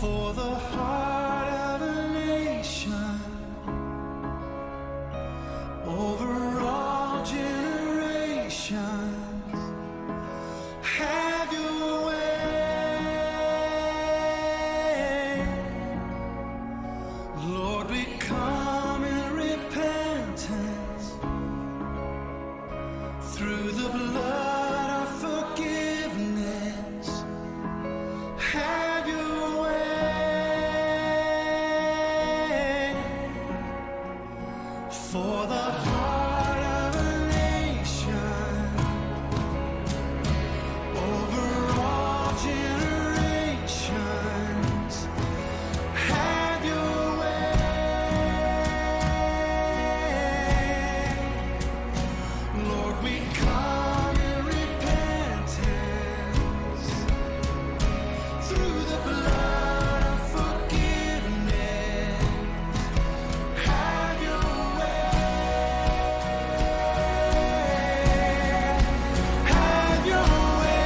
For the heart of a nation, over all generations, have your way. Lord, we come in repentance through the blood of forgiveness. Have your way. For the heart of a nation, over all generations, have your way. Lord, we come in repentance through the blood of forgiveness. Have your way. Have your way.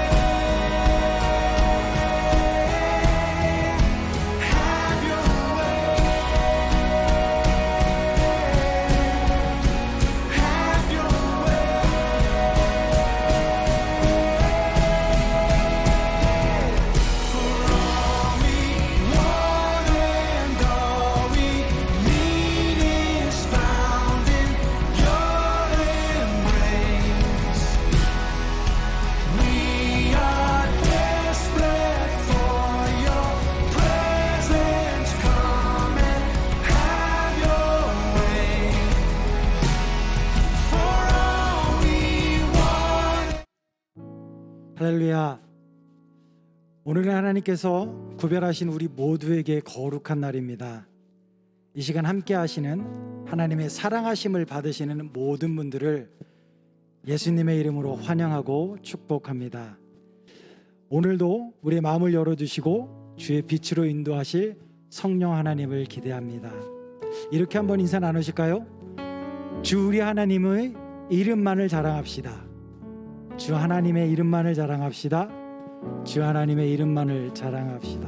Have your way. Have your way. For all we want and all we need is found in your embrace. We are desperate for your presence. Come and have your way. For all we want. 할렐루야. 오늘은 하나님께서 구별하신 우리 모두에게 거룩한 날입니다. 이 시간 함께 하시는 하나님의 사랑하심을 받으시는 모든 분들을 예수님의 이름으로 환영하고 축복합니다. 오늘도 우리의 마음을 열어주시고 주의 빛으로 인도하실 성령 하나님을 기대합니다. 이렇게 한번 인사 나누실까요? 주 우리 하나님의 이름만을 자랑합시다. 주 하나님의 이름만을 자랑합시다. 주 하나님의 이름만을 자랑합시다.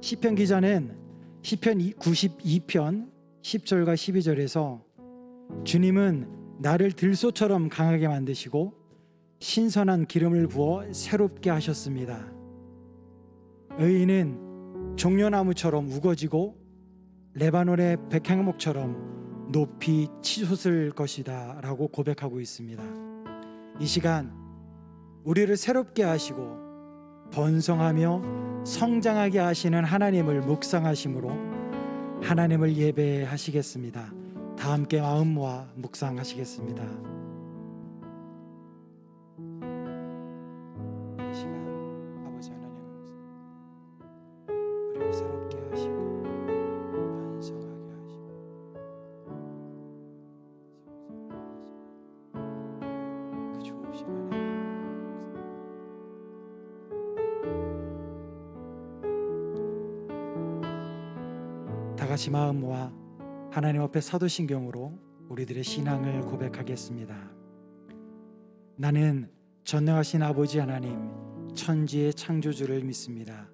시편 기자는 시편 92편 10절과 12절에서 주님은 나를 들소처럼 강하게 만드시고 신선한 기름을 부어 새롭게 하셨습니다. 의인은 종려나무처럼 우거지고 레바논의 백향목처럼 높이 치솟을 것이다 라고 고백하고 있습니다. 이 시간 우리를 새롭게 하시고 번성하며 성장하게 하시는 하나님을 묵상하심으로 하나님을 예배하시겠습니다. 다 함께 마음 모아 묵상하시겠습니다. 이 시간 아버지 하나님을 우리를 새롭게 하시고 번성하게 하시고 그 좋으신 하나님 다 같이 마음 모아 하나님 앞에 사도신경으로 우리들의 신앙을 고백하겠습니다. 나는 전능하신 아버지 하나님 천지의 창조주를 믿습니다.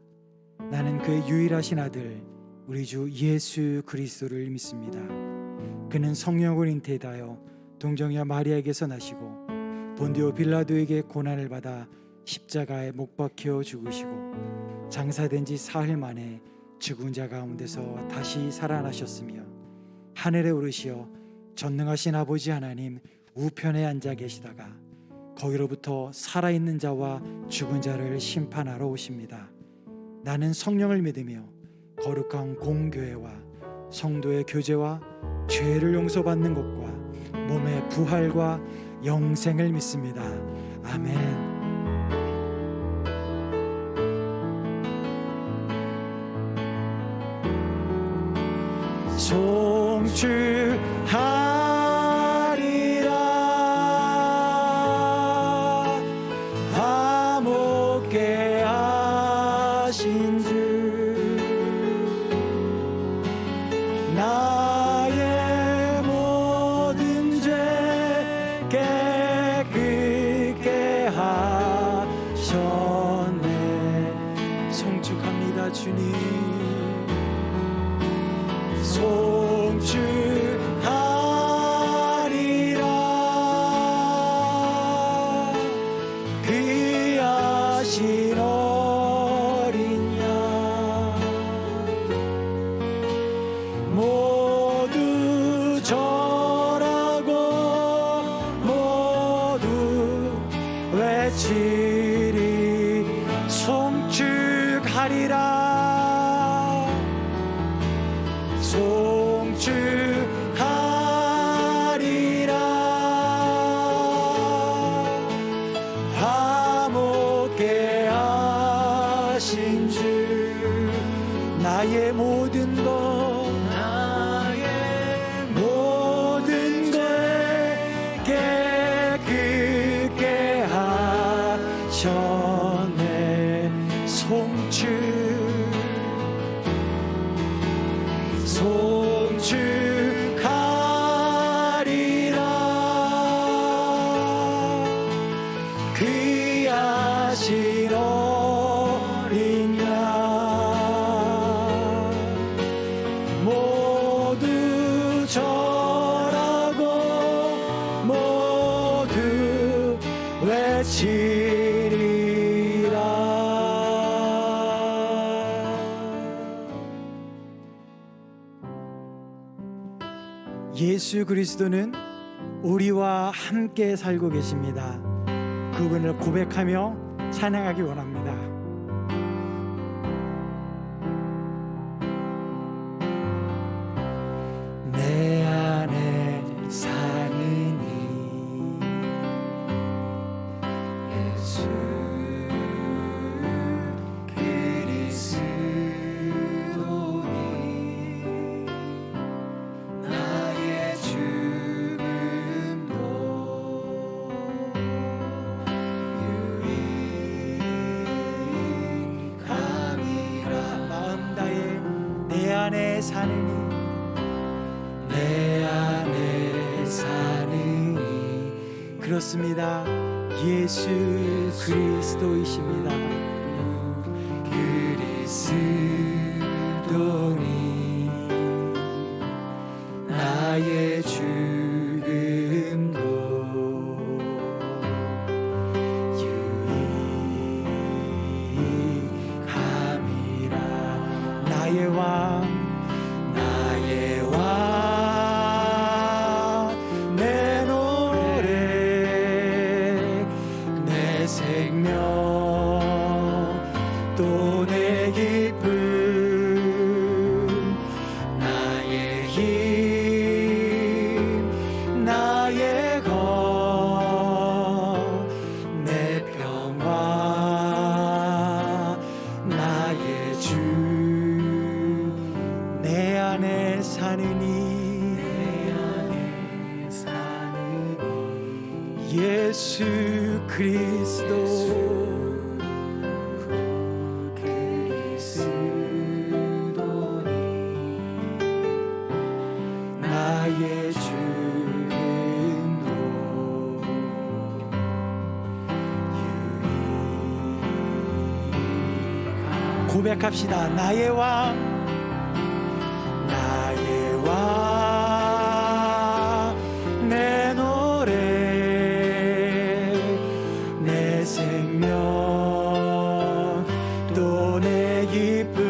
나는 그의 유일하신 아들 우리 주 예수 그리스도를 믿습니다. 그는 성령으로 잉태하여 동정녀 마리아에게서 나시고 본디오 빌라도에게 고난을 받아 십자가에 못 박혀 죽으시고 장사된 지 사흘 만에 죽은 자 가운데서 다시 살아나셨으며 하늘에 오르시어 전능하신 아버지 하나님 우편에 앉아 계시다가 거기로부터 살아있는 자와 죽은 자를 심판하러 오십니다. 나는 성령을 믿으며 거룩한 공교회와 성도의 교제와 죄를 용서받는 것과 몸의 부활과 영생을 믿습니다. 아멘. 송축하리라 화목케 하신 주 나의 모든 죄 깨끗게 하셨네. 송축합니다. 송축하리라 주님 송축하리라 귀하신 어린 양 모두 절하고 모두 외치리 송축하리라 송축하리라 화목케 하신 주 나의 모든 것 나의 모든 것 깨끗게 하셨네 송축 송축하리라 귀하신 어린 양 모두 절하고 모두 외치리라 예수 그리스도는 우리와 함께 살고 계십니다. 그분을 고백하며 찬양하기 원합니다. 내 안에 사는 이 예수 그리스도니 나의 죽음도 유익함이라 마음 다해 내 안에 사느니 내 안에 사느니 그렇습니다. 예수 그리스도이십니다. 그리스도니 나의 죽음도 유익함이라 나의 왕 나의 왕 내 노래 내 생명 또 내 기쁨 나의 힘 나의 것 내 평화 나의 주 내 안에 사느니 내 안에 사느니 예수 그리스도 나의 주인도 유익함 고백합시다. 나의 왕 나의 왕 내 노래 내 생명 또 내 기쁨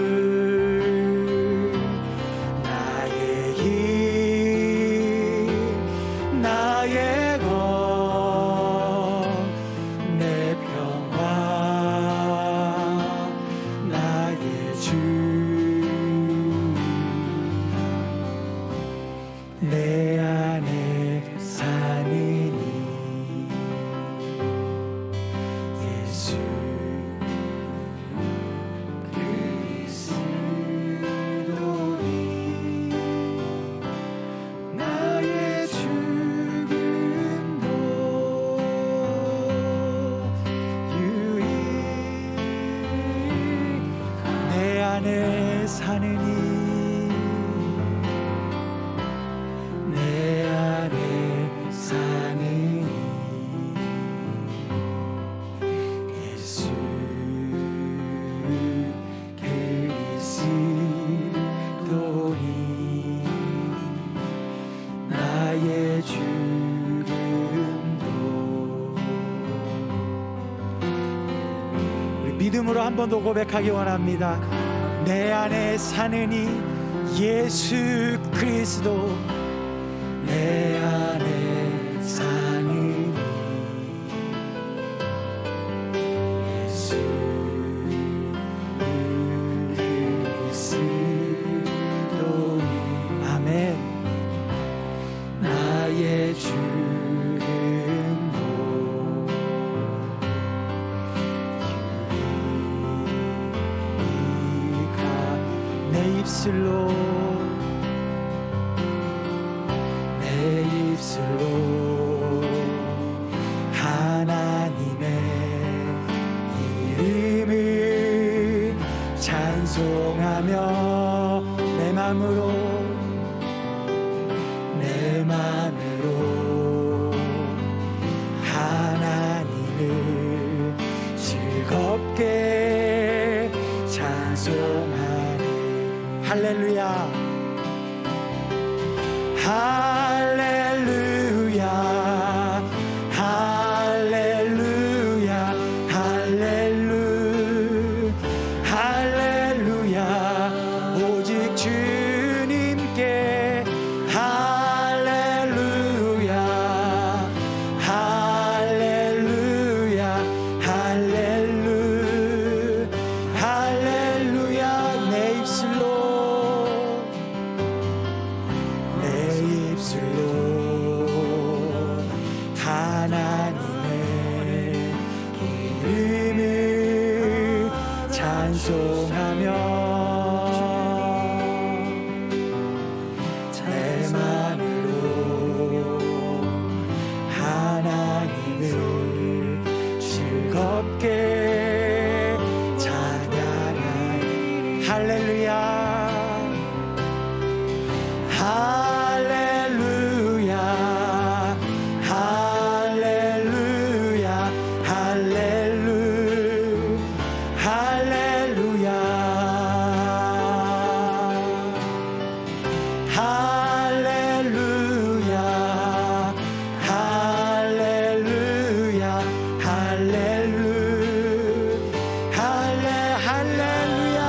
나의 힘 나의 것 내 평화 나의 주 내 안에 사느니 예수 그리스도니 나의 죽음도 유익 내 안에 사느니 내 안에 사느니 예수 그리스도니 믿음으로 한 번 더 고백하기 원합니다. 내 안에 사는 이 예수 그리스도, 내 안에 사는 예수 그리스도. 아멘. 나의 주름도 유리가 내 입술로, 내 입술로 하나님의 이름을 찬송하며 내 맘으로, 내 맘으로 하나님을 즐겁게 찬송하네. 할렐루야, 할렐루야, 할렐루야, 할렐루야, 할렐루야. 오직 주님께 할렐루야, 할렐루야, 할렐루야, 할렐루야. 내 입술로, 내 입술로 하나님의 이름을 찬송하며 내 맘으로 하나님을 즐겁게 찬양하리. 할렐루야, 할렐루야, 할렐루야, 할렐루야, 할렐루야, 할렐루야, 할렐루야,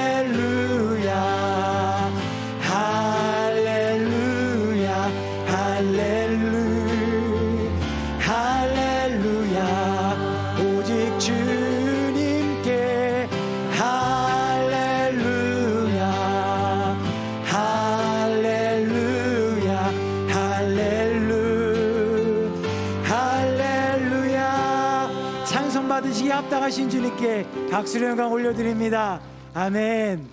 할렐루야, 할렐루야, 할렐루야, 할렐루야. 오직 주님께 할렐루야, 할렐루야, 할렐루야. 찬송 받으시기에 합당하신 주님께 박수로 영광 올려드립니다. 아멘.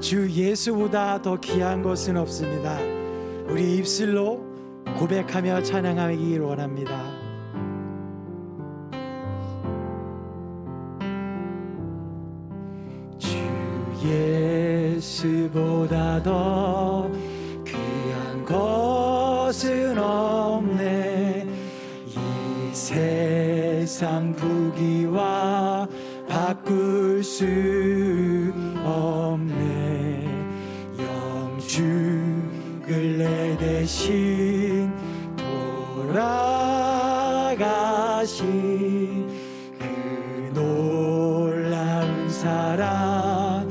주 예수보다 더 귀한 것은 없습니다. 우리 입술로 고백하며 찬양하기를 원합니다. 주 예수보다 더 귀한 것은 없네. 이 세상 부귀와 바꿀 수 없네. 영죽을 내 대신 돌아가신 그 놀라운 사랑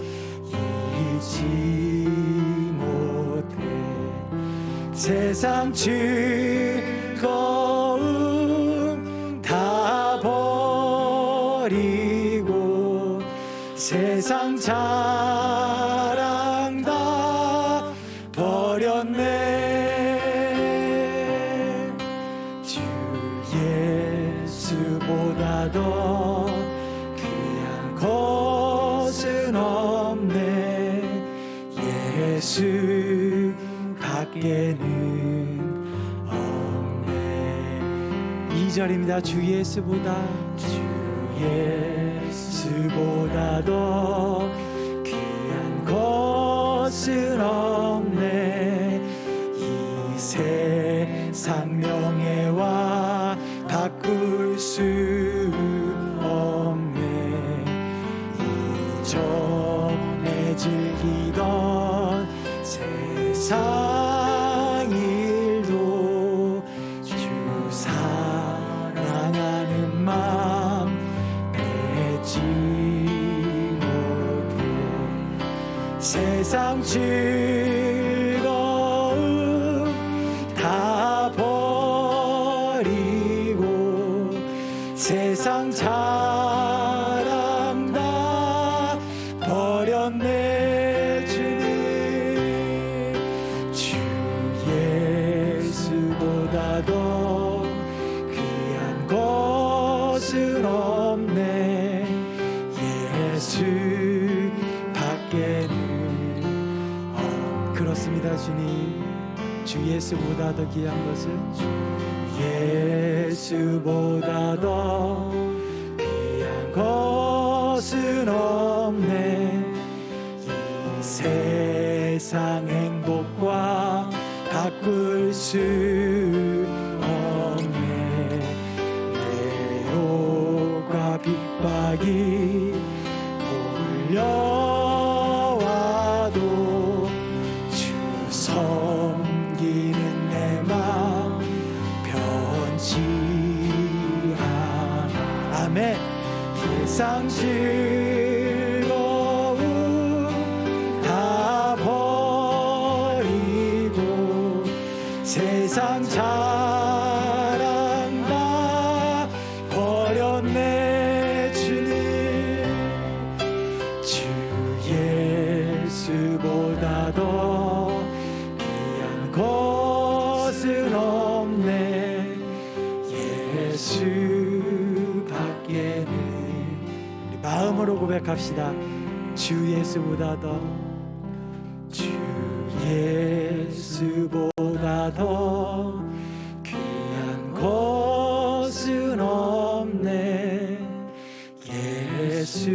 잊지 못해. 세상 즐거움 다 버리고 세상 자랑 다 버렸네. 주 예수보다 더 귀한 것은 없네. 예수 밖에는 없네. 2절입니다. 주 예수보다, 주 예수보다 더 귀한 것은 없네. 이 세상 명예와 바꿀 수 없네. 이전에 즐기던 세상 일 세상 즐거움 다 버리고 세상 자랑 다 버렸네. 주님 주 예수보다 더 귀한 것은 없네. 예수 밖에는 그렇습니다. 주님 주 예수보다 더 귀한 것은 예수보다 더 귀한 것은 없네. 이 세상 행복과 바꿀 수 없네. 외로움과 핍박이 올려와도 주 섬기는 내 맘 변치 않아. 아멘. 세상 즐거움 다 버리고 세상 자랑 다 버렸네. 주님 주 예수보다 더 귀한 것은 없네. 예수 밖에는 우리 마음으로 고백합시다. 주 예수보다 더 주 예수보다 더 귀한 것은 없네. 예수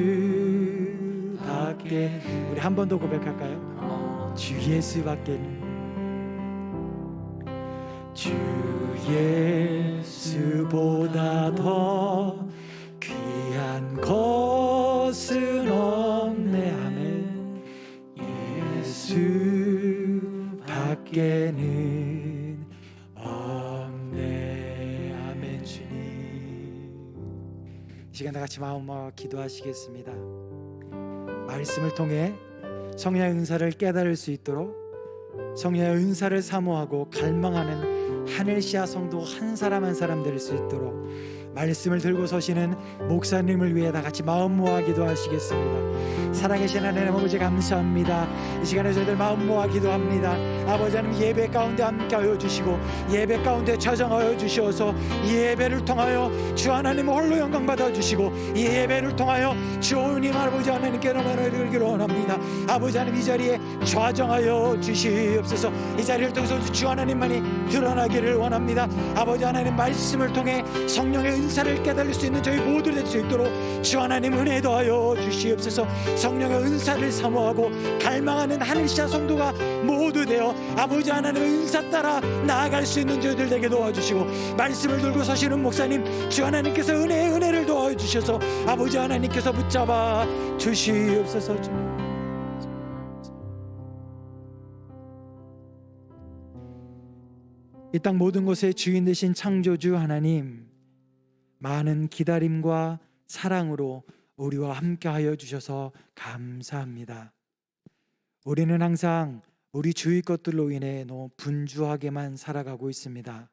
밖에 우리 한 번 더 고백할까요? 주 예수 밖에는 주 예수보다 더 귀한 것은 없네. 아멘. 예수 밖에는 없네. 아멘. 주님 이 시간 다 같이 마음 모아 기도하시겠습니다. 말씀을 통해 성령의 은사를 깨달을 수 있도록 성령의 은사를 사모하고 갈망하는 하늘시아 성도 한 사람 한 사람 될 수 있도록 말씀을 들고 서시는 목사님을 위해 다 같이 마음 모아 기도하시겠습니다. 살아계신 하나님 아버지 감사합니다. 이 시간에 저희들 마음 모아 기도합니다. 아버지 하나님 예배 가운데 함께하여 주시고 예배 가운데 자정하여 주시어서 이 예배를 통하여 주 하나님 홀로 영광 받아주시고 이 예배를 통하여 주 하나님 아버지 하나님께로 말하기를 원합니다. 아버지 하나님 이 자리에 좌정하여 주시옵소서. 이 자리를 통해서 주 하나님만이 드러나기를 원합니다. 아버지 하나님 말씀을 통해 성령의 은사를 깨달을 수 있는 저희 모두 될 수 있도록 주 하나님 은혜 더하여 주시옵소서. 성령의 은사를 사모하고 갈망하는 하늘시아 성도가 모두 되어 아버지 하나님의 은사 따라 나아갈 수 있는 저희들 되게 도와주시고 말씀을 들고 서시는 목사님 주 하나님께서 은혜를 도와주셔서 아버지 하나님께서 붙잡아 주시옵소서. 이 땅 모든 것의 주인 되신 창조주 하나님, 많은 기다림과 사랑으로 우리와 함께하여 주셔서 감사합니다. 우리는 항상 우리 주위 것들로 인해 너무 분주하게만 살아가고 있습니다.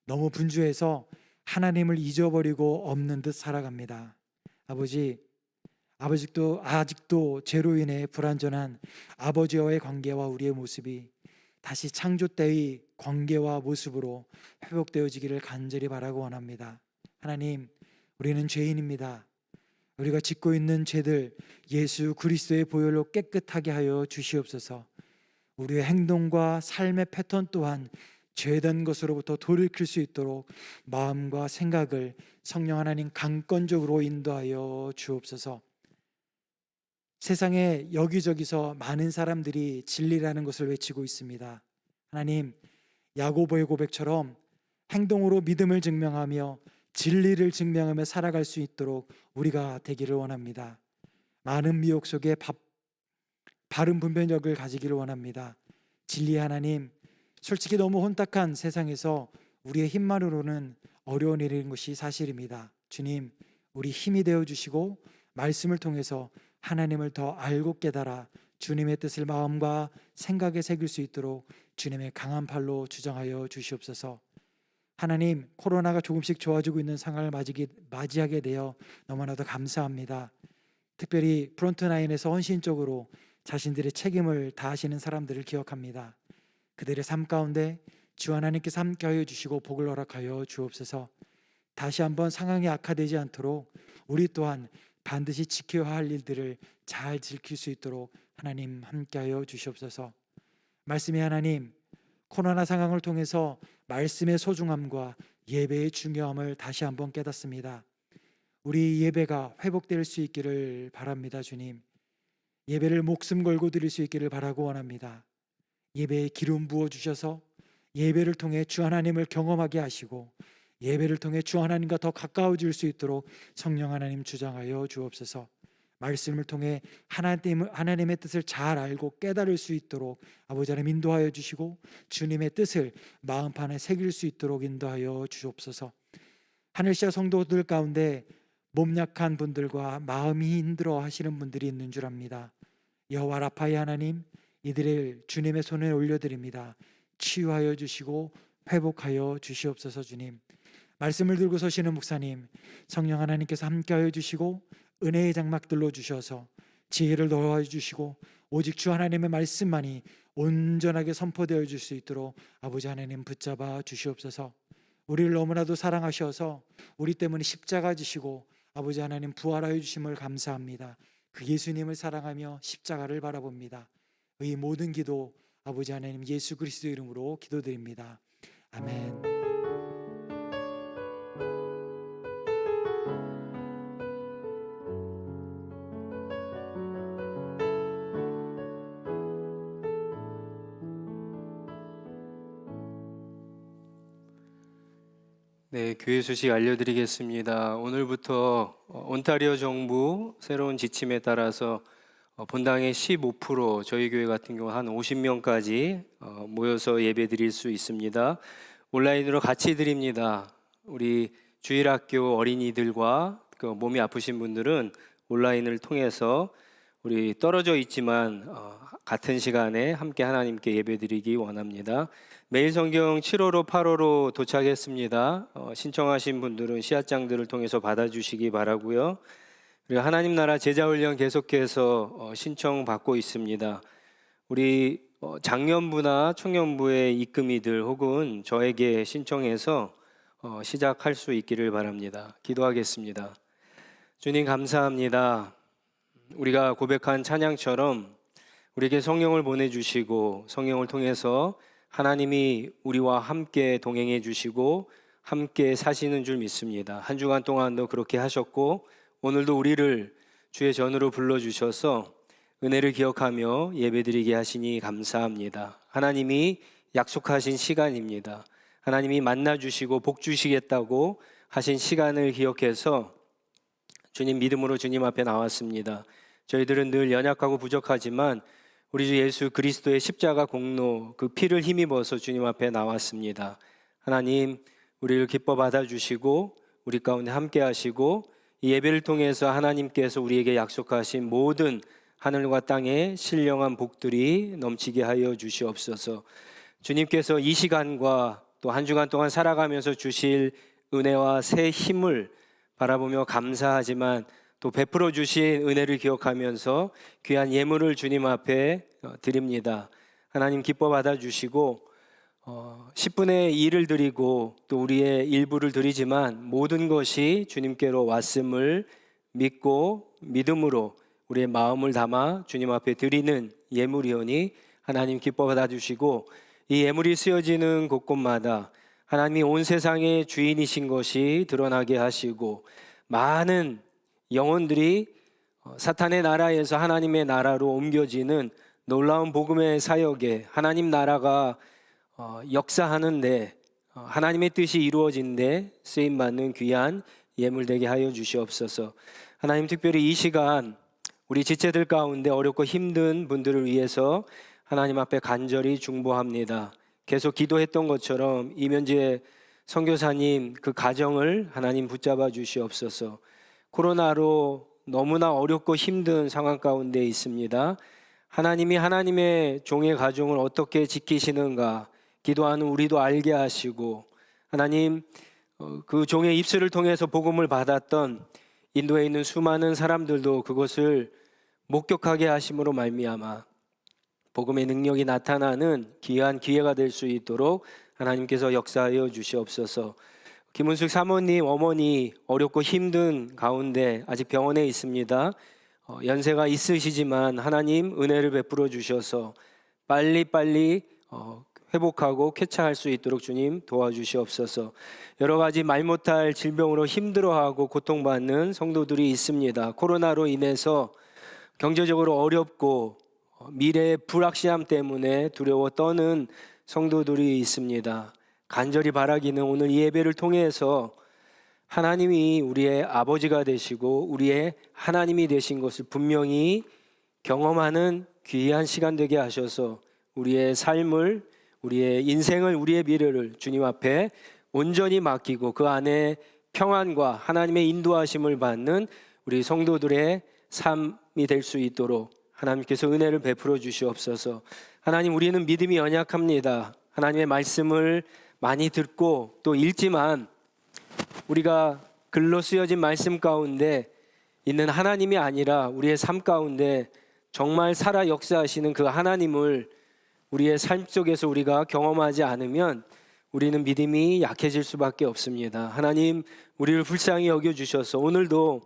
너무 분주해서 하나님을 잊어버리고 없는 듯 살아갑니다. 아직도 죄로 인해 불완전한 아버지와의 관계와 우리의 모습이 다시 창조 때의 관계와 모습으로 회복되어지기를 간절히 바라고 원합니다. 하나님, 우리는 죄인입니다. 우리가 짓고 있는 죄들 예수 그리스도의 보혈로 깨끗하게 하여 주시옵소서. 우리의 행동과 삶의 패턴 또한 죄된 것으로부터 돌이킬 수 있도록 마음과 생각을 성령 하나님 강권적으로 인도하여 주옵소서. 세상에 여기저기서 많은 사람들이 진리라는 것을 외치고 있습니다. 하나님, 야고보의 고백처럼 행동으로 믿음을 증명하며 진리를 증명하며 살아갈 수 있도록 우리가 되기를 원합니다. 많은 미혹 속에 바른 분별력을 가지기를 원합니다. 진리의 하나님, 솔직히 너무 혼탁한 세상에서 우리의 힘만으로는 어려운 일인 것이 사실입니다. 주님, 우리 힘이 되어주시고 말씀을 통해서 하나님을 더 알고 깨달아 주님의 뜻을 마음과 생각에 새길 수 있도록 주님의 강한 팔로 주장하여 주시옵소서. 하나님, 코로나가 조금씩 좋아지고 있는 상황을 맞이하게 되어 너무나도 감사합니다. 특별히 프론트라인에서 헌신적으로 자신들의 책임을 다하시는 사람들을 기억합니다. 그들의 삶 가운데 주 하나님께서 함께하여 주시고 복을 허락하여 주옵소서. 다시 한번 상황이 악화되지 않도록 우리 또한 반드시 지켜야 할 일들을 잘 지킬 수 있도록 하나님 함께하여 주시옵소서. 말씀의 하나님, 코로나 상황을 통해서 말씀의 소중함과 예배의 중요함을 다시 한번 깨닫습니다. 우리 예배가 회복될 수 있기를 바랍니다. 주님, 예배를 목숨 걸고 드릴 수 있기를 바라고 원합니다. 예배에 기름 부어주셔서 예배를 통해 주 하나님을 경험하게 하시고 예배를 통해 주 하나님과 더 가까워질 수 있도록 성령 하나님 주장하여 주옵소서. 말씀을 통해 하나님의 뜻을 잘 알고 깨달을 수 있도록 아버지 하나님 인도하여 주시고 주님의 뜻을 마음판에 새길 수 있도록 인도하여 주옵소서. 하늘시아 성도들 가운데 몸 약한 분들과 마음이 힘들어 하시는 분들이 있는 줄 압니다. 여호와 라파의 하나님, 이들을 주님의 손에 올려드립니다. 치유하여 주시고 회복하여 주시옵소서. 주님, 말씀을 들고 서시는 목사님, 성령 하나님께서 함께하여 주시고 은혜의 장막들로 주셔서 지혜를 더하여 주시고 오직 주 하나님의 말씀만이 온전하게 선포되어 줄 수 있도록 아버지 하나님 붙잡아 주시옵소서. 우리를 너무나도 사랑하셔서 우리 때문에 십자가 지시고 아버지 하나님 부활하여 주심을 감사합니다. 그 예수님을 사랑하며 십자가를 바라봅니다. 이 모든 기도 아버지 하나님 예수 그리스도 이름으로 기도드립니다. 아멘. 네, 교회 소식 알려드리겠습니다. 오늘부터 온타리오 정부 새로운 지침에 따라서 본당의 15%, 저희 교회 같은 경우 한 50명까지 모여서 예배 드릴 수 있습니다. 온라인으로 같이 드립니다. 우리 주일학교 어린이들과 그 몸이 아프신 분들은 온라인을 통해서 우리 떨어져 있지만 같은 시간에 함께 하나님께 예배 드리기 원합니다. 매일 성경 7호로 8호로 도착했습니다. 신청하신 분들은 씨앗장들을 통해서 받아주시기 바라고요. 그리고 하나님 나라 제자훈련 계속해서 신청받고 있습니다. 우리 장년부나 청년부의 입금이들 혹은 저에게 신청해서 시작할 수 있기를 바랍니다. 기도하겠습니다. 주님 감사합니다. 우리가 고백한 찬양처럼 우리에게 성령을 보내주시고 성령을 통해서 하나님이 우리와 함께 동행해 주시고 함께 사시는 줄 믿습니다. 한 주간 동안도 그렇게 하셨고 오늘도 우리를 주의 전으로 불러주셔서 은혜를 기억하며 예배드리게 하시니 감사합니다. 하나님이 약속하신 시간입니다. 하나님이 만나주시고 복 주시겠다고 하신 시간을 기억해서 주님 믿음으로 주님 앞에 나왔습니다. 저희들은 늘 연약하고 부족하지만 우리 주 예수 그리스도의 십자가 공로 그 피를 힘입어서 주님 앞에 나왔습니다. 하나님 우리를 기뻐 받아주시고 우리 가운데 함께 하시고 이 예배를 통해서 하나님께서 우리에게 약속하신 모든 하늘과 땅의 신령한 복들이 넘치게 하여 주시옵소서. 주님께서 이 시간과 또 한 주간 동안 살아가면서 주실 은혜와 새 힘을 바라보며 감사하지만 또 베풀어 주신 은혜를 기억하면서 귀한 예물을 주님 앞에 드립니다. 하나님 기뻐 받아주시고 10분의 1을 드리고 또 우리의 일부를 드리지만 모든 것이 주님께로 왔음을 믿고 믿음으로 우리의 마음을 담아 주님 앞에 드리는 예물이오니 하나님 기뻐 받아주시고 이 예물이 쓰여지는 곳곳마다 하나님이 온 세상의 주인이신 것이 드러나게 하시고 많은 영혼들이 사탄의 나라에서 하나님의 나라로 옮겨지는 놀라운 복음의 사역에 하나님 나라가 역사하는데 하나님의 뜻이 이루어진데 쓰임받는 귀한 예물 되게 하여 주시옵소서. 하나님 특별히 이 시간 우리 지체들 가운데 어렵고 힘든 분들을 위해서 하나님 앞에 간절히 중보합니다. 계속 기도했던 것처럼 이면재 선교사님 그 가정을 하나님 붙잡아 주시옵소서. 코로나로 너무나 어렵고 힘든 상황 가운데 있습니다. 하나님이 하나님의 종의 가정을 어떻게 지키시는가 기도하는 우리도 알게 하시고, 하나님 그 종의 입술을 통해서 복음을 받았던 인도에 있는 수많은 사람들도 그것을 목격하게 하심으로 말미암아 복음의 능력이 나타나는 귀한 기회가 될 수 있도록 하나님께서 역사하여 주시옵소서. 김은숙 사모님 어머니 어렵고 힘든 가운데 아직 병원에 있습니다. 연세가 있으시지만 하나님 은혜를 베풀어 주셔서 빨리빨리 회복하고 쾌차할 수 있도록 주님 도와주시옵소서. 여러 가지 말 못할 질병으로 힘들어하고 고통받는 성도들이 있습니다. 코로나로 인해서 경제적으로 어렵고 미래의 불확실함 때문에 두려워 떠는 성도들이 있습니다. 간절히 바라기는 오늘 이 예배를 통해서 하나님이 우리의 아버지가 되시고 우리의 하나님이 되신 것을 분명히 경험하는 귀한 시간 되게 하셔서 우리의 삶을, 우리의 인생을, 우리의 미래를 주님 앞에 온전히 맡기고 그 안에 평안과 하나님의 인도하심을 받는 우리 성도들의 삶이 될 수 있도록 하나님께서 은혜를 베풀어 주시옵소서. 하나님, 우리는 믿음이 연약합니다. 하나님의 말씀을 많이 듣고 또 읽지만 우리가 글로 쓰여진 말씀 가운데 있는 하나님이 아니라 우리의 삶 가운데 정말 살아 역사하시는 그 하나님을 우리의 삶 속에서 우리가 경험하지 않으면 우리는 믿음이 약해질 수밖에 없습니다. 하나님, 우리를 불쌍히 여겨주셔서 오늘도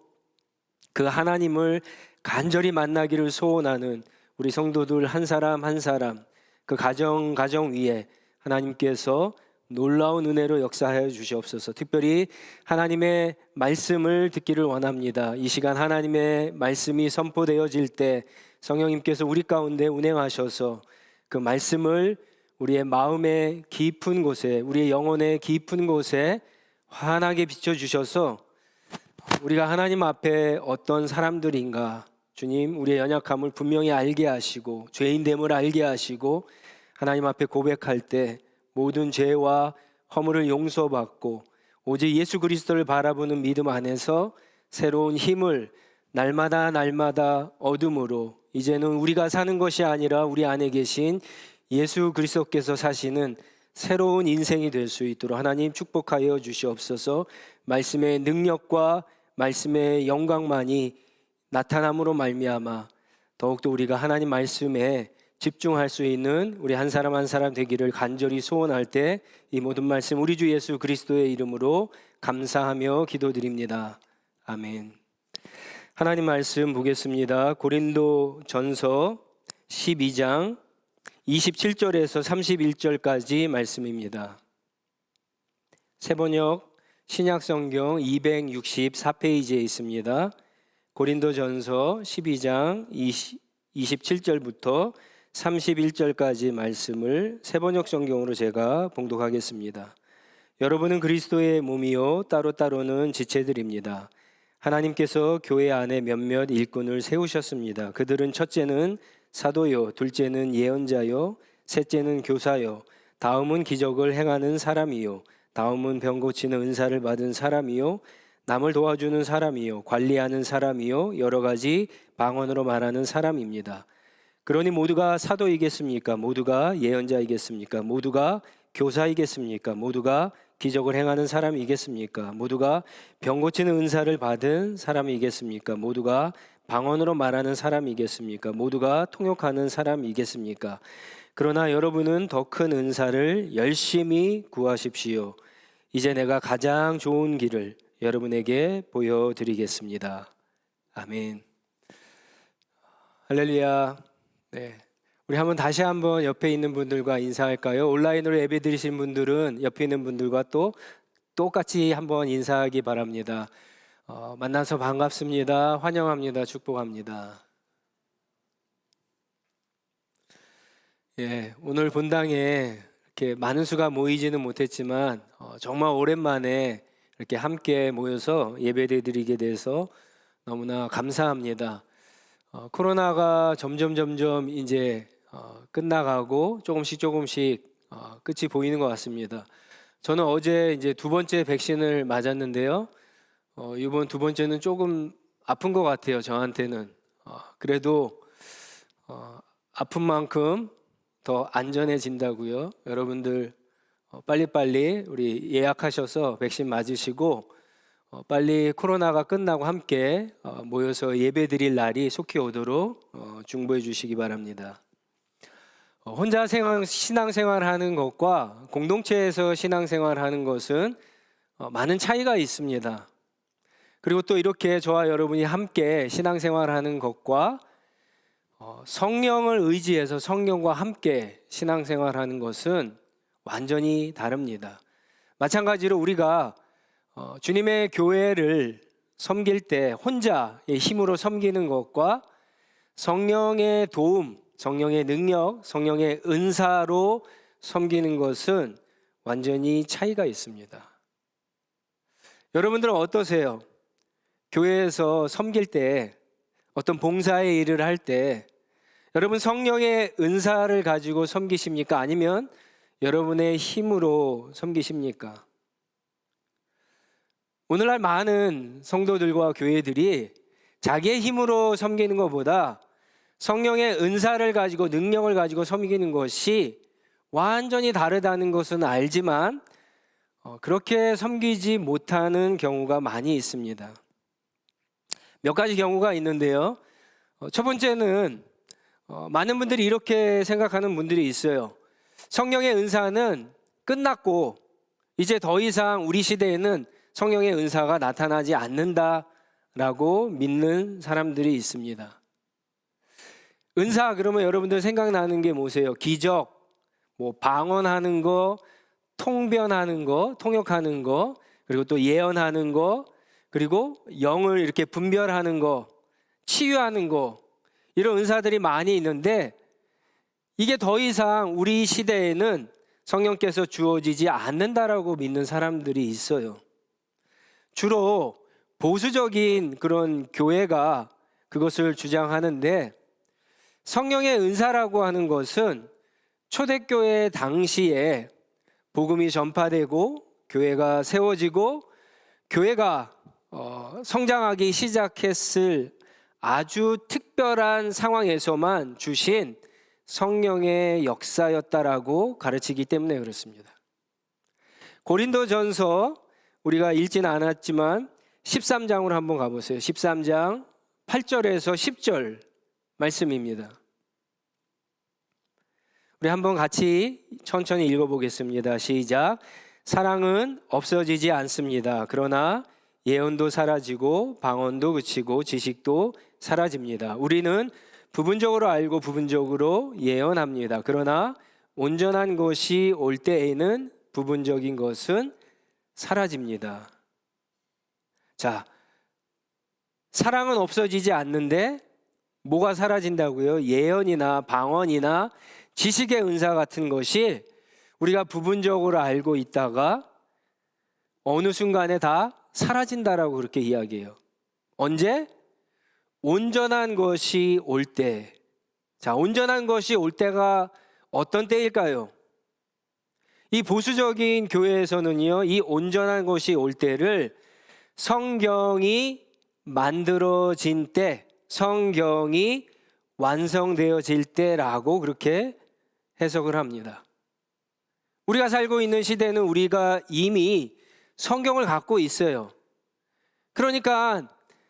그 하나님을 간절히 만나기를 소원하는 우리 성도들 한 사람 한 사람, 그 가정 위에 하나님께서 놀라운 은혜로 역사하여 주시옵소서. 특별히 하나님의 말씀을 듣기를 원합니다. 이 시간 하나님의 말씀이 선포되어질 때 성령님께서 우리 가운데 운행하셔서 그 말씀을 우리의 마음의 깊은 곳에, 우리의 영혼의 깊은 곳에 환하게 비춰주셔서 우리가 하나님 앞에 어떤 사람들인가, 주님 우리의 연약함을 분명히 알게 하시고 죄인됨을 알게 하시고 하나님 앞에 고백할 때 모든 죄와 허물을 용서받고 오직 예수 그리스도를 바라보는 믿음 안에서 새로운 힘을 날마다 얻음으로 이제는 우리가 사는 것이 아니라 우리 안에 계신 예수 그리스도께서 사시는 새로운 인생이 될 수 있도록 하나님 축복하여 주시옵소서. 말씀의 능력과 말씀의 영광만이 나타남으로 말미암아 더욱더 우리가 하나님 말씀에 집중할 수 있는 우리 한 사람 한 사람 되기를 간절히 소원할 때 이 모든 말씀 우리 주 예수 그리스도의 이름으로 감사하며 기도드립니다. 아멘. 하나님 말씀 보겠습니다. 고린도전서 12장 27절에서 31절까지 말씀입니다. 새번역 신약성경 264페이지에 있습니다. 고린도전서 12장 27절부터 31절까지 말씀을 새번역 성경으로 제가 봉독하겠습니다. 여러분은 그리스도의 몸이요 따로따로는 지체들입니다. 하나님께서 교회 안에 몇몇 일꾼을 세우셨습니다. 그들은 첫째는 사도요, 둘째는 예언자요, 셋째는 교사요, 다음은 기적을 행하는 사람이요, 다음은 병 고치는 은사를 받은 사람이요, 남을 도와주는 사람이요, 관리하는 사람이요, 여러 가지 방언으로 말하는 사람입니다. 그러니 모두가 사도이겠습니까? 모두가 예언자이겠습니까? 모두가 교사이겠습니까? 모두가 기적을 행하는 사람이겠습니까? 모두가 병 고치는 은사를 받은 사람이겠습니까? 모두가 방언으로 말하는 사람이겠습니까? 모두가 통역하는 사람이겠습니까? 그러나 여러분은 더 큰 은사를 열심히 구하십시오. 이제 내가 가장 좋은 길을 여러분에게 보여드리겠습니다. 아멘. 할렐루야. 네, 우리 다시 한번 옆에 있는 분들과 인사할까요? 온라인으로 예배 드리신 분들은 옆에 있는 분들과 또 똑같이 한번 인사하기 바랍니다. 만나서 반갑습니다. 환영합니다. 축복합니다. 예, 오늘 본당에 이렇게 많은 수가 모이지는 못했지만 정말 오랜만에 이렇게 함께 모여서 예배드리게 돼서 너무나 감사합니다. 코로나가 점점 이제 끝나가고 조금씩 끝이 보이는 것 같습니다. 저는 어제 이제 두 번째 백신을 맞았는데요. 이번 두 번째는 조금 아픈 것 같아요. 저한테는. 그래도 아픈 만큼 더 안전해진다고요. 여러분들 빨리빨리 우리 예약하셔서 백신 맞으시고 빨리 코로나가 끝나고 함께 모여서 예배 드릴 날이 속히 오도록 중보해 주시기 바랍니다. 혼자 신앙생활하는 것과 공동체에서 신앙생활하는 것은 많은 차이가 있습니다. 그리고 또 이렇게 저와 여러분이 함께 신앙생활하는 것과 성령을 의지해서 성령과 함께 신앙생활하는 것은 완전히 다릅니다. 마찬가지로 우리가 주님의 교회를 섬길 때 혼자의 힘으로 섬기는 것과 성령의 도움, 성령의 능력, 성령의 은사로 섬기는 것은 완전히 차이가 있습니다. 여러분들은 어떠세요? 교회에서 섬길 때, 어떤 봉사의 일을 할 때 여러분 성령의 은사를 가지고 섬기십니까? 아니면 여러분의 힘으로 섬기십니까? 오늘날 많은 성도들과 교회들이 자기의 힘으로 섬기는 것보다 성령의 은사를 가지고 능력을 가지고 섬기는 것이 완전히 다르다는 것은 알지만 그렇게 섬기지 못하는 경우가 많이 있습니다. 몇 가지 경우가 있는데요. 첫 번째는 많은 분들이 이렇게 생각하는 분들이 있어요. 성령의 은사는 끝났고 이제 더 이상 우리 시대에는 성령의 은사가 나타나지 않는다라고 믿는 사람들이 있습니다. 은사 그러면 여러분들 생각나는 게 뭐세요? 기적, 방언하는 거, 통변하는 거, 통역하는 거, 그리고 또 예언하는 거, 그리고 영을 이렇게 분별하는 거, 치유하는 거, 이런 은사들이 많이 있는데 이게 더 이상 우리 시대에는 성령께서 주어지지 않는다라고 믿는 사람들이 있어요. 주로 보수적인 그런 교회가 그것을 주장하는데 성령의 은사라고 하는 것은 초대교회 당시에 복음이 전파되고 교회가 세워지고 교회가 성장하기 시작했을 아주 특별한 상황에서만 주신 성령의 역사였다라고 가르치기 때문에 그렇습니다. 고린도전서 우리가 읽지는 않았지만 13장으로 한번 가보세요. 13장 8절에서 10절 말씀입니다. 우리 한번 같이 천천히 읽어보겠습니다. 시작. 사랑은 없어지지 않습니다. 그러나 예언도 사라지고 방언도 그치고 지식도 사라집니다. 우리는 부분적으로 알고 부분적으로 예언합니다. 그러나 온전한 것이 올 때에는 부분적인 것은 사라집니다. 자, 사랑은 없어지지 않는데 뭐가 사라진다고요? 예언이나 방언이나 지식의 은사 같은 것이 우리가 부분적으로 알고 있다가 어느 순간에 다 사라진다라고 그렇게 이야기해요. 언제? 온전한 것이 올 때. 자, 온전한 것이 올 때가 어떤 때일까요? 이 보수적인 교회에서는요, 이 온전한 것이 올 때를 성경이 만들어진 때, 성경이 완성되어질 때라고 그렇게 해석을 합니다. 우리가 살고 있는 시대는 우리가 이미 성경을 갖고 있어요. 그러니까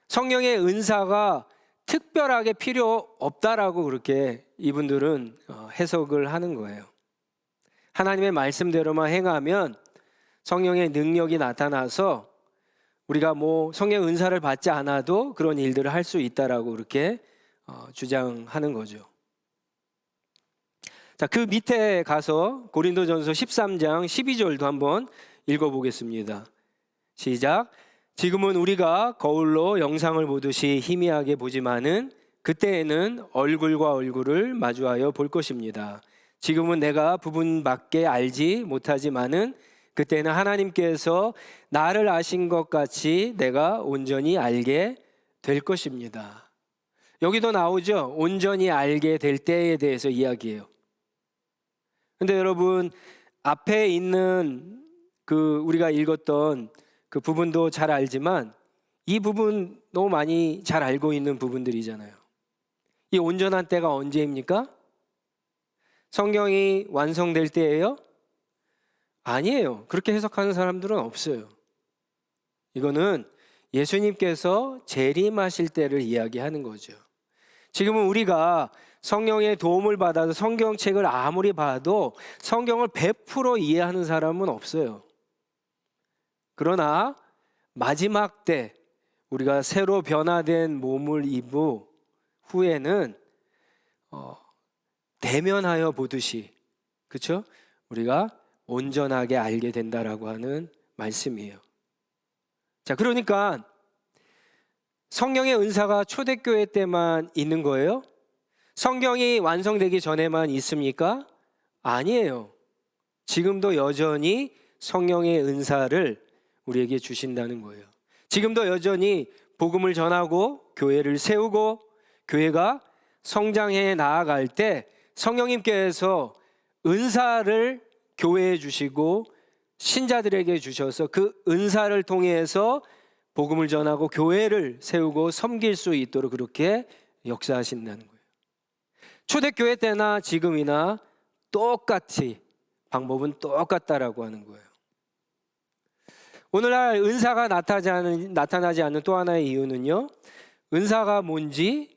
성령의 은사가 특별하게 필요 없다라고 그렇게 이분들은 해석을 하는 거예요. 하나님의 말씀대로만 행하면 성령의 능력이 나타나서 우리가 성령의 은사를 받지 않아도 그런 일들을 할 수 있다라고 그렇게 주장하는 거죠. 자, 그 밑에 가서 고린도전서 13장 12절도 한번 읽어보겠습니다. 시작. 지금은 우리가 거울로 영상을 보듯이 희미하게 보지만은 그때에는 얼굴과 얼굴을 마주하여 볼 것입니다. 지금은 내가 부분밖에 알지 못하지만은 그때는 하나님께서 나를 아신 것 같이 내가 온전히 알게 될 것입니다. 여기도 나오죠. 온전히 알게 될 때에 대해서 이야기해요. 근데 여러분, 앞에 있는 우리가 읽었던 그 부분도 잘 알지만 이 부분 너무 많이 잘 알고 있는 부분들이잖아요. 이 온전한 때가 언제입니까? 성경이 완성될 때예요? 아니에요. 그렇게 해석하는 사람들은 없어요. 이거는 예수님께서 재림하실 때를 이야기하는 거죠. 지금은 우리가 성령의 도움을 받아서 성경책을 아무리 봐도 성경을 100% 이해하는 사람은 없어요. 그러나 마지막 때 우리가 새로 변화된 몸을 입은 후에는 대면하여 보듯이, 그렇죠? 우리가 온전하게 알게 된다라고 하는 말씀이에요. 자, 그러니까 성령의 은사가 초대교회 때만 있는 거예요? 성경이 완성되기 전에만 있습니까? 아니에요. 지금도 여전히 성령의 은사를 우리에게 주신다는 거예요. 지금도 여전히 복음을 전하고 교회를 세우고 교회가 성장해 나아갈 때 성령님께서 은사를 교회에 주시고 신자들에게 주셔서 그 은사를 통해서 복음을 전하고 교회를 세우고 섬길 수 있도록 그렇게 역사하신다는 거예요. 초대교회 때나 지금이나 똑같이 방법은 똑같다라고 하는 거예요. 오늘날 은사가 나타나지 않는 또 하나의 이유는요, 은사가 뭔지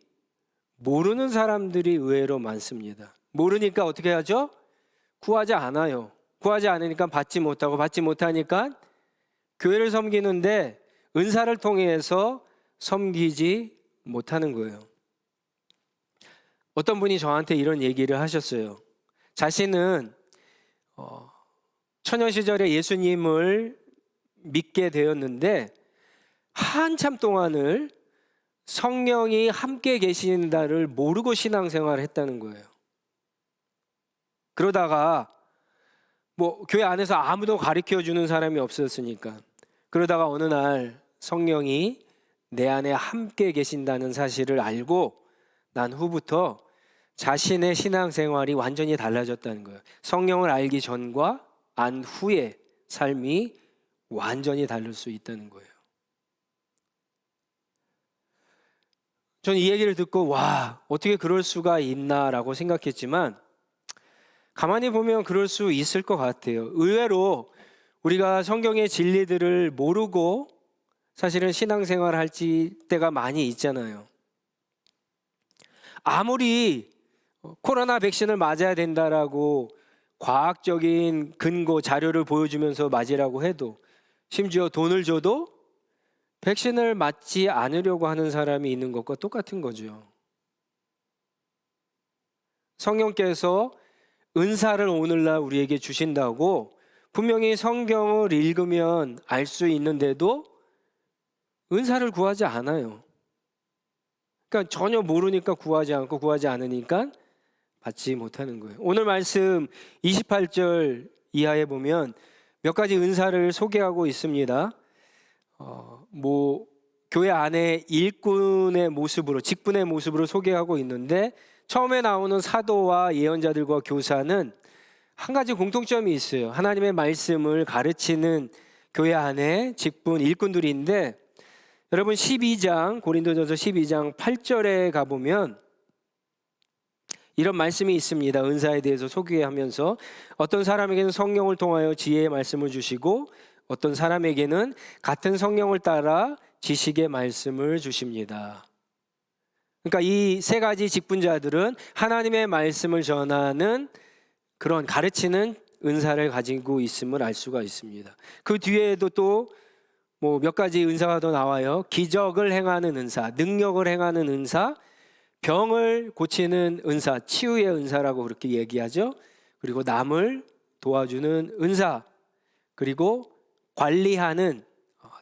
모르는 사람들이 의외로 많습니다. 모르니까 어떻게 하죠? 구하지 않아요. 구하지 않으니까 받지 못하고, 받지 못하니까 교회를 섬기는데 은사를 통해서 섬기지 못하는 거예요. 어떤 분이 저한테 이런 얘기를 하셨어요. 자신은 처녀 시절에 예수님을 믿게 되었는데 한참 동안을 성령이 함께 계신다를 모르고 신앙생활을 했다는 거예요. 그러다가 교회 안에서 아무도 가르쳐 주는 사람이 없었으니까, 그러다가 어느 날 성령이 내 안에 함께 계신다는 사실을 알고 난 후부터 자신의 신앙생활이 완전히 달라졌다는 거예요. 성령을 알기 전과 안 후의 삶이 완전히 다를 수 있다는 거예요. 저는 이 얘기를 듣고 와, 어떻게 그럴 수가 있나라고 생각했지만 가만히 보면 그럴 수 있을 것 같아요. 의외로 우리가 성경의 진리들을 모르고 사실은 신앙생활을 할 때가 많이 있잖아요. 아무리 코로나 백신을 맞아야 된다라고 과학적인 근거 자료를 보여주면서 맞으라고 해도, 심지어 돈을 줘도 백신을 맞지 않으려고 하는 사람이 있는 것과 똑같은 거죠. 성령께서 은사를 오늘날 우리에게 주신다고 분명히 성경을 읽으면 알 수 있는데도 은사를 구하지 않아요. 그러니까 전혀 모르니까 구하지 않고 구하지 않으니까 받지 못하는 거예요. 오늘 말씀 28절 이하에 보면 몇 가지 은사를 소개하고 있습니다. 교회 안에 일꾼의 모습으로, 직분의 모습으로 소개하고 있는데, 처음에 나오는 사도와 예언자들과 교사는 한 가지 공통점이 있어요. 하나님의 말씀을 가르치는 교회 안에 직분 일꾼들인데, 여러분 12장, 고린도전서 12장 8절에 가보면 이런 말씀이 있습니다. 은사에 대해서 소개하면서 어떤 사람에게는 성령을 통하여 지혜의 말씀을 주시고 어떤 사람에게는 같은 성령을 따라 지식의 말씀을 주십니다. 그러니까 이 세 가지 직분자들은 하나님의 말씀을 전하는 그런 가르치는 은사를 가지고 있음을 알 수가 있습니다. 그 뒤에도 또 몇 가지 은사가 더 나와요. 기적을 행하는 은사, 능력을 행하는 은사, 병을 고치는 은사, 치유의 은사라고 그렇게 얘기하죠. 그리고 남을 도와주는 은사, 그리고 관리하는,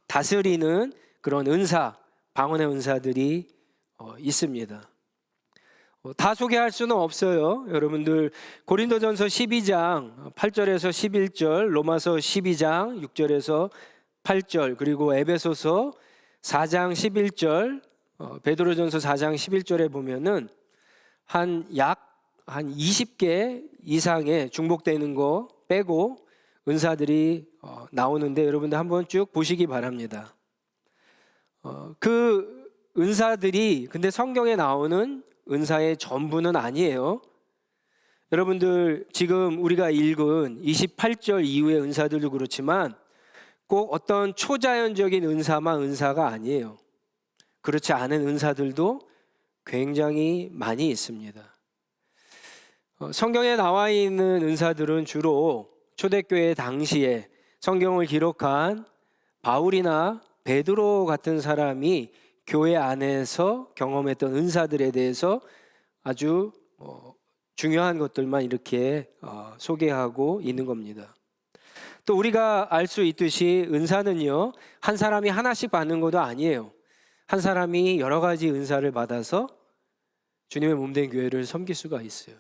다스리는 그런 은사, 방언의 은사들이 있습니다. 다 소개할 수는 없어요. 여러분들 고린도전서 12장 8절에서 11절, 로마서 12장 6절에서 8절, 그리고 에베소서 4장 11절, 베드로전서 4장 11절에 보면은 한 20개 이상의 중복되는 거 빼고 은사들이 나오는데 여러분들 한번 쭉 보시기 바랍니다. 그 은사들이 근데 성경에 나오는 은사의 전부는 아니에요. 여러분들 지금 우리가 읽은 28절 이후의 은사들도 그렇지만 꼭 어떤 초자연적인 은사만 은사가 아니에요. 그렇지 않은 은사들도 굉장히 많이 있습니다. 성경에 나와 있는 은사들은 주로 초대교회 당시에 성경을 기록한 바울이나 베드로 같은 사람이 교회 안에서 경험했던 은사들에 대해서 아주 중요한 것들만 이렇게 소개하고 있는 겁니다. 또 우리가 알 수 있듯이 은사는요, 한 사람이 하나씩 받는 것도 아니에요. 한 사람이 여러 가지 은사를 받아서 주님의 몸된 교회를 섬길 수가 있어요.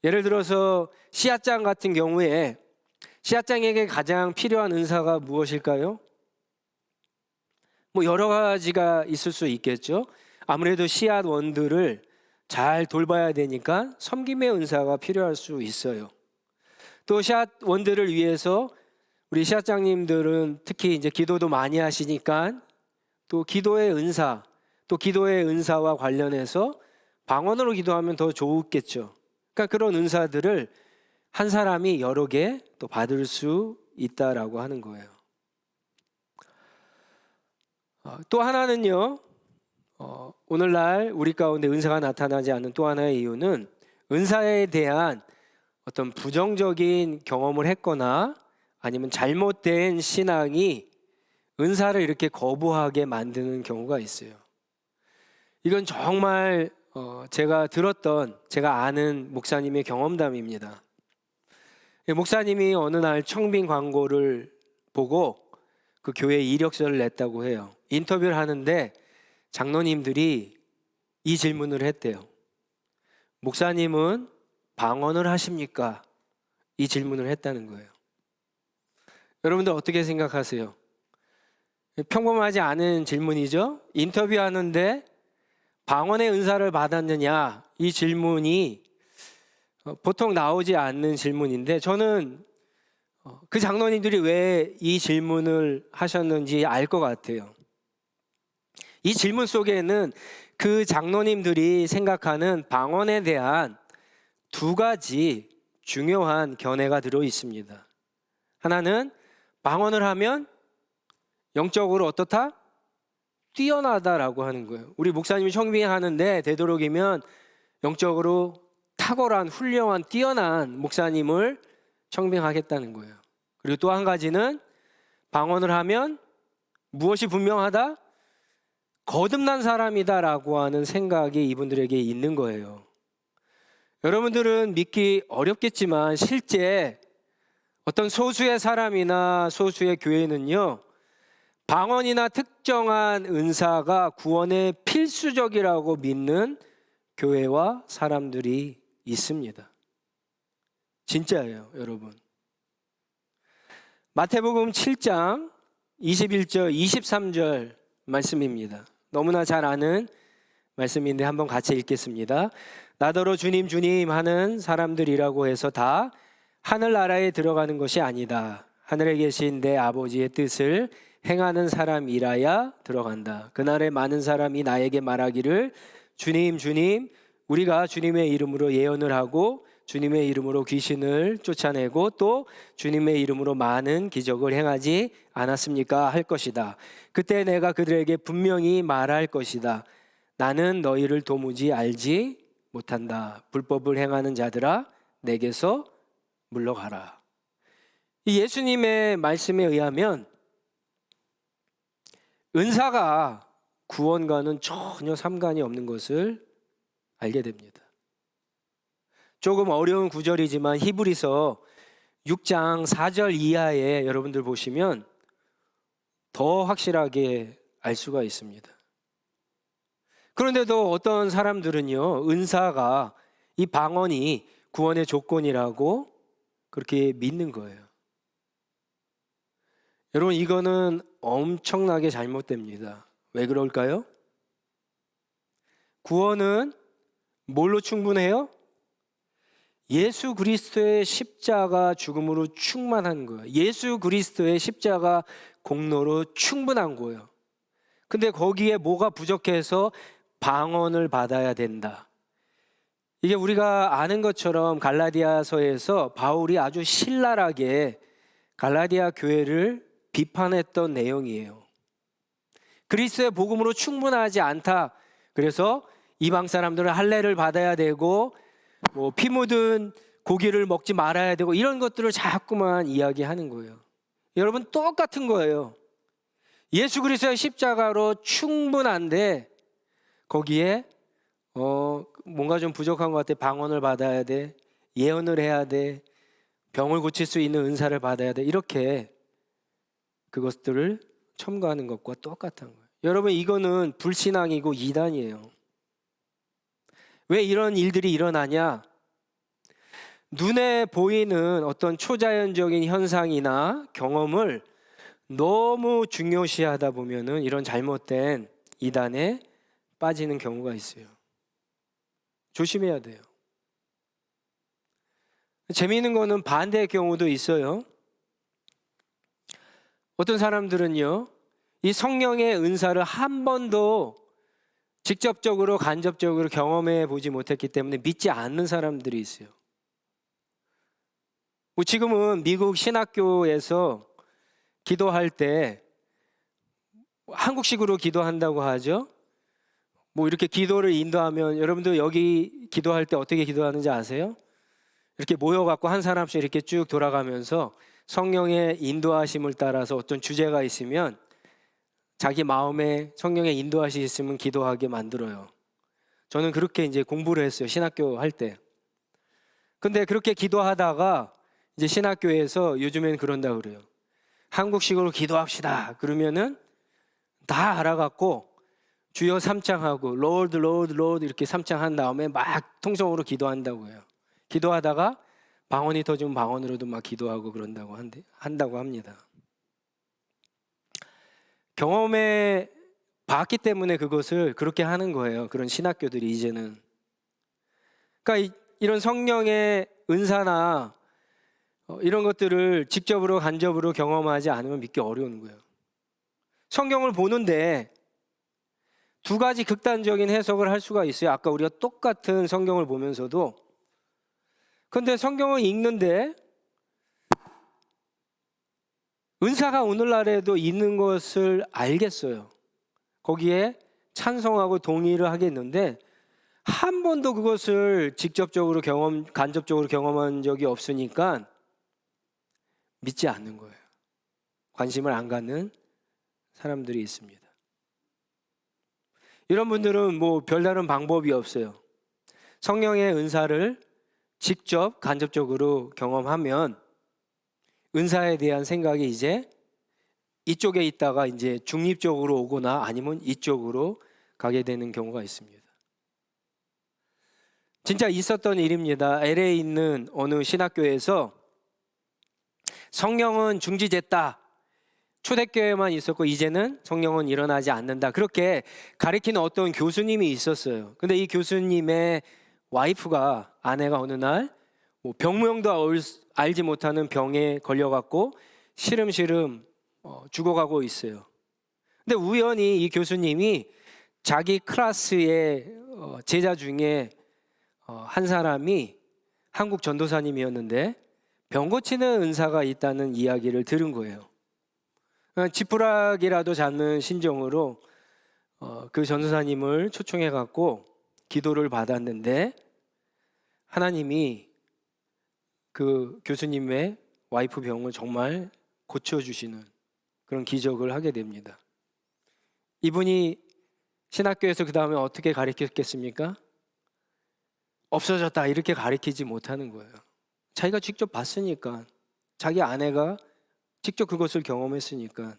예를 들어서 씨앗장 같은 경우에 씨앗장에게 가장 필요한 은사가 무엇일까요? 뭐 여러 가지가 있을 수 있겠죠. 아무래도 씨앗원들을 잘 돌봐야 되니까 섬김의 은사가 필요할 수 있어요. 또 씨앗원들을 위해서 우리 씨앗장님들은 특히 이제 기도도 많이 하시니까 또 기도의 은사, 또 기도의 은사와 관련해서 방언으로 기도하면 더 좋겠죠. 그러니까 그런 은사들을 한 사람이 여러 개 또 받을 수 있다라고 하는 거예요. 또 하나는요, 오늘날 우리 가운데 은사가 나타나지 않는 또 하나의 이유는 은사에 대한 어떤 부정적인 경험을 했거나 아니면 잘못된 신앙이 은사를 이렇게 거부하게 만드는 경우가 있어요. 이건 정말 제가 아는 목사님의 경험담입니다. 목사님이 어느 날 청빙 광고를 보고 그 교회에 이력서를 냈다고 해요. 인터뷰를 하는데 장로님들이 이 질문을 했대요. 목사님은 방언을 하십니까? 이 질문을 했다는 거예요. 여러분들 어떻게 생각하세요? 평범하지 않은 질문이죠. 인터뷰하는데 방언의 은사를 받았느냐, 이 질문이 보통 나오지 않는 질문인데, 저는 그 장로님들이 왜 이 질문을 하셨는지 알 것 같아요. 이 질문 속에는 그 장로님들이 생각하는 방언에 대한 두 가지 중요한 견해가 들어 있습니다. 하나는 방언을 하면 영적으로 어떻다? 뛰어나다라고 하는 거예요. 우리 목사님이 청빙하는데 되도록이면 영적으로 탁월한, 훌륭한, 뛰어난 목사님을 청빙하겠다는 거예요. 그리고 또 한 가지는 방언을 하면 무엇이 분명하다? 거듭난 사람이다라고 하는 생각이 이분들에게 있는 거예요. 여러분들은 믿기 어렵겠지만 실제 어떤 소수의 사람이나 소수의 교회는요, 방언이나 특정한 은사가 구원에 필수적이라고 믿는 교회와 사람들이 있습니다. 진짜예요, 여러분. 마태복음 7장 21절, 23절 말씀입니다. 너무나 잘 아는 말씀인데 한번 같이 읽겠습니다. 나더러 주님 주님 하는 사람들이라고 해서 다 하늘나라에 들어가는 것이 아니다. 하늘에 계신 내 아버지의 뜻을 행하는 사람이라야 들어간다. 그날에 많은 사람이 나에게 말하기를 주님 주님, 우리가 주님의 이름으로 예언을 하고 주님의 이름으로 귀신을 쫓아내고 또 주님의 이름으로 많은 기적을 행하지 않았습니까? 할 것이다. 그때 내가 그들에게 분명히 말할 것이다. 나는 너희를 도무지 알지 못한다. 불법을 행하는 자들아, 내게서 물러가라. 이 예수님의 말씀에 의하면 은사가 구원과는 전혀 상관이 없는 것을 알게 됩니다. 조금 어려운 구절이지만 히브리서 6장 4절 이하에 여러분들 보시면 더 확실하게 알 수가 있습니다. 그런데도 어떤 사람들은요, 은사가, 이 방언이 구원의 조건이라고 그렇게 믿는 거예요. 여러분, 이거는 엄청나게 잘못됩니다. 왜 그럴까요? 구원은 뭘로 충분해요? 예수 그리스도의 십자가 죽음으로 충만한 거예요. 예수 그리스도의 십자가 공로로 충분한 거예요. 근데 거기에 뭐가 부족해서 방언을 받아야 된다. 이게 우리가 아는 것처럼 갈라디아서에서 바울이 아주 신랄하게 갈라디아 교회를 비판했던 내용이에요. 그리스도의 복음으로 충분하지 않다. 그래서 이방 사람들은 할례를 받아야 되고 피 묻은 고기를 먹지 말아야 되고 이런 것들을 자꾸만 이야기하는 거예요. 여러분, 똑같은 거예요. 예수 그리스도의 십자가로 충분한데 거기에 뭔가 좀 부족한 것 같아. 방언을 받아야 돼, 예언을 해야 돼, 병을 고칠 수 있는 은사를 받아야 돼, 이렇게 그것들을 첨가하는 것과 똑같은 거예요. 여러분, 이거는 불신앙이고 이단이에요. 왜 이런 일들이 일어나냐? 눈에 보이는 어떤 초자연적인 현상이나 경험을 너무 중요시하다 보면은 이런 잘못된 이단에 빠지는 경우가 있어요. 조심해야 돼요. 재미있는 거는 반대의 경우도 있어요. 어떤 사람들은요, 이 성령의 은사를 한 번도 직접적으로 간접적으로 경험해 보지 못했기 때문에 믿지 않는 사람들이 있어요. 지금은 미국 신학교에서 기도할 때 한국식으로 기도한다고 하죠. 이렇게 기도를 인도하면, 여러분도 여기 기도할 때 어떻게 기도하는지 아세요? 이렇게 모여갖고 한 사람씩 이렇게 쭉 돌아가면서 성령의 인도하심을 따라서 어떤 주제가 있으면 자기 마음에 성령의 인도하심이 있으면 기도하게 만들어요. 저는 그렇게 이제 공부를 했어요, 신학교 할 때. 근데 그렇게 기도하다가 이제 신학교에서 요즘엔 그런다 그래요. 한국식으로 기도합시다. 그러면은 다 알아갖고 주여 3창하고 Lord, Lord, Lord 이렇게 3창 한 다음에 막 통성으로 기도한다고 해요. 기도하다가 방언이 터지면 방언으로도 막 기도하고 한다고 합니다. 경험해 봤기 때문에 그것을 그렇게 하는 거예요. 그런 신학교들이 이제는. 그러니까 이런 성령의 은사나 이런 것들을 직접으로 간접으로 경험하지 않으면 믿기 어려운 거예요. 성경을 보는데 두 가지 극단적인 해석을 할 수가 있어요. 아까 우리가 똑같은 성경을 보면서도. 근데 성경을 읽는데 은사가 오늘날에도 있는 것을 알겠어요. 거기에 찬성하고 동의를 하겠는데 한 번도 그것을 직접적으로 간접적으로 경험한 적이 없으니까 믿지 않는 거예요. 관심을 안 갖는 사람들이 있습니다. 이런 분들은 별다른 방법이 없어요. 성령의 은사를 직접 간접적으로 경험하면 은사에 대한 생각이 이제 이쪽에 있다가 이제 중립적으로 오거나 아니면 이쪽으로 가게 되는 경우가 있습니다. 진짜 있었던 일입니다. LA에 있는 어느 신학교에서 성령은 중지됐다. 초대교회만 있었고 이제는 성령은 일어나지 않는다. 그렇게 가르치는 어떤 교수님이 있었어요. 근데 이 교수님의 아내가 어느 날 병명도 알지 못하는 병에 걸려갖고 시름시름 죽어가고 있어요. 근데 우연히 이 교수님이 자기 클래스의 제자 중에 한 사람이 한국 전도사님이었는데 병 고치는 은사가 있다는 이야기를 들은 거예요. 지푸라기라도 잡는 심정으로 그 전도사님을 초청해 갖고 기도를 받았는데 하나님이 그 교수님의 와이프 병을 정말 고쳐주시는 그런 기적을 하게 됩니다. 이분이 신학교에서 그 다음에 어떻게 가르쳤겠습니까? 없어졌다 이렇게 가르치지 못하는 거예요. 자기가 직접 봤으니까, 자기 아내가 직접 그것을 경험했으니까.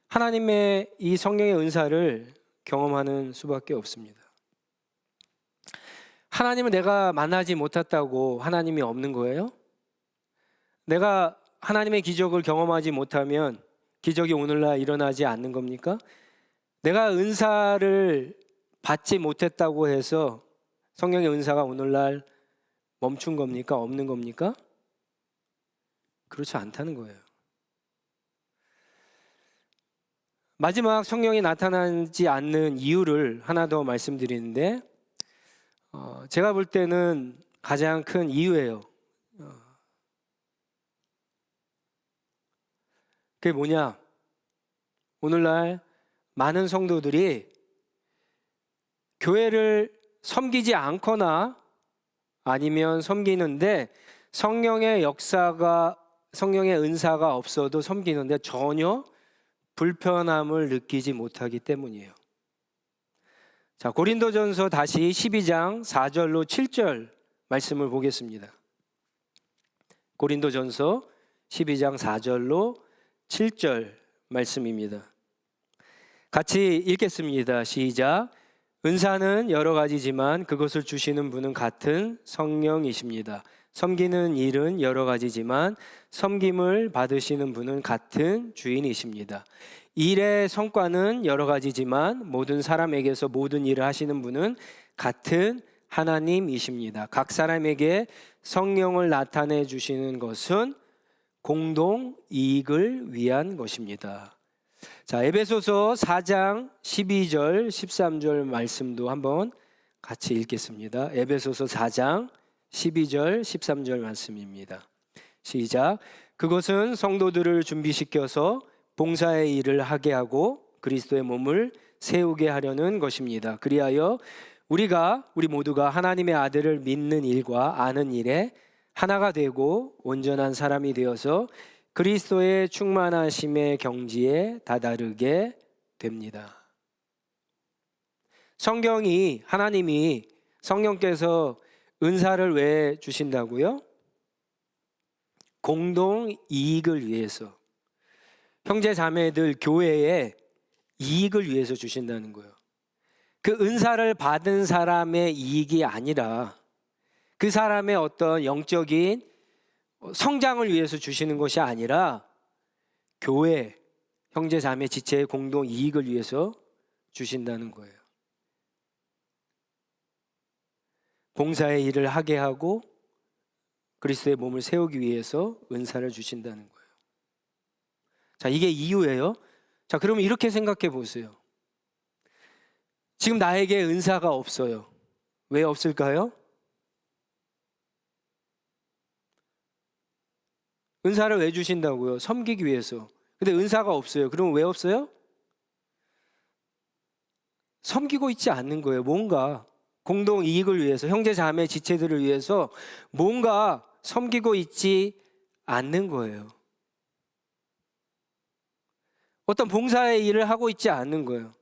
하나님의 이 성령의 은사를 경험하는 수밖에 없습니다. 하나님은 내가 만나지 못했다고 하나님이 없는 거예요? 내가 하나님의 기적을 경험하지 못하면 기적이 오늘날 일어나지 않는 겁니까? 내가 은사를 받지 못했다고 해서 성령의 은사가 오늘날 멈춘 겁니까? 없는 겁니까? 그렇지 않다는 거예요. 마지막 성령이 나타나지 않는 이유를 하나 더 말씀드리는데 제가 볼 때는 가장 큰 이유예요. 그게 뭐냐? 오늘날 많은 성도들이 교회를 섬기지 않거나 아니면 섬기는데 성령의 은사가 없어도 섬기는데 전혀 불편함을 느끼지 못하기 때문이에요. 자, 고린도전서 다시 12장 4절로 7절 말씀을 보겠습니다. 고린도전서 12장 4절로 7절 말씀입니다. 같이 읽겠습니다. 시작. 은사는 여러 가지지만 그것을 주시는 분은 같은 성령이십니다. 섬기는 일은 여러 가지지만 섬김을 받으시는 분은 같은 주인이십니다. 일의 성과는 여러 가지지만 모든 사람에게서 모든 일을 하시는 분은 같은 하나님이십니다. 각 사람에게 성령을 나타내 주시는 것은 공동 이익을 위한 것입니다. 자, 에베소서 4장 12절 13절 말씀도 한번 같이 읽겠습니다. 에베소서 4장 12절 13절 말씀입니다. 시작. 그것은 성도들을 준비시켜서 봉사의 일을 하게 하고 그리스도의 몸을 세우게 하려는 것입니다. 그리하여 우리 모두가 하나님의 아들을 믿는 일과 아는 일에 하나가 되고 온전한 사람이 되어서 그리스도의 충만하심의 경지에 다다르게 됩니다. 하나님이 성령께서 은사를 왜 주신다고요? 공동 이익을 위해서, 형제 자매들 교회의 이익을 위해서 주신다는 거예요. 그 은사를 받은 사람의 이익이 아니라 그 사람의 어떤 영적인 성장을 위해서 주시는 것이 아니라 교회, 형제 자매 지체의 공동 이익을 위해서 주신다는 거예요. 봉사의 일을 하게 하고 그리스도의 몸을 세우기 위해서 은사를 주신다는 거예요. 자, 이게 이유예요. 자, 그러면 이렇게 생각해 보세요. 지금 나에게 은사가 없어요. 왜 없을까요? 은사를 왜 주신다고요? 섬기기 위해서. 근데 은사가 없어요. 그러면 왜 없어요? 섬기고 있지 않는 거예요. 뭔가 공동 이익을 위해서, 형제 자매 지체들을 위해서 뭔가 섬기고 있지 않는 거예요. 어떤 봉사의 일을 하고 있지 않는 거예요.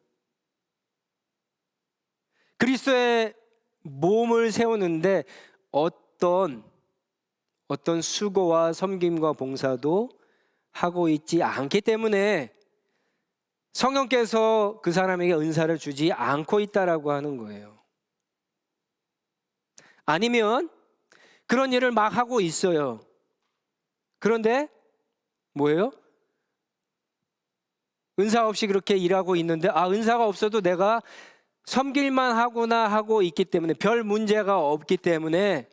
그리스도의 몸을 세우는데 어떤 수고와 섬김과 봉사도 하고 있지 않기 때문에 성령께서 그 사람에게 은사를 주지 않고 있다라고 하는 거예요. 아니면 그런 일을 막 하고 있어요. 그런데 뭐예요? 은사 없이 그렇게 일하고 있는데 은사가 없어도 내가 섬길만 하구나 하고 있기 때문에, 별 문제가 없기 때문에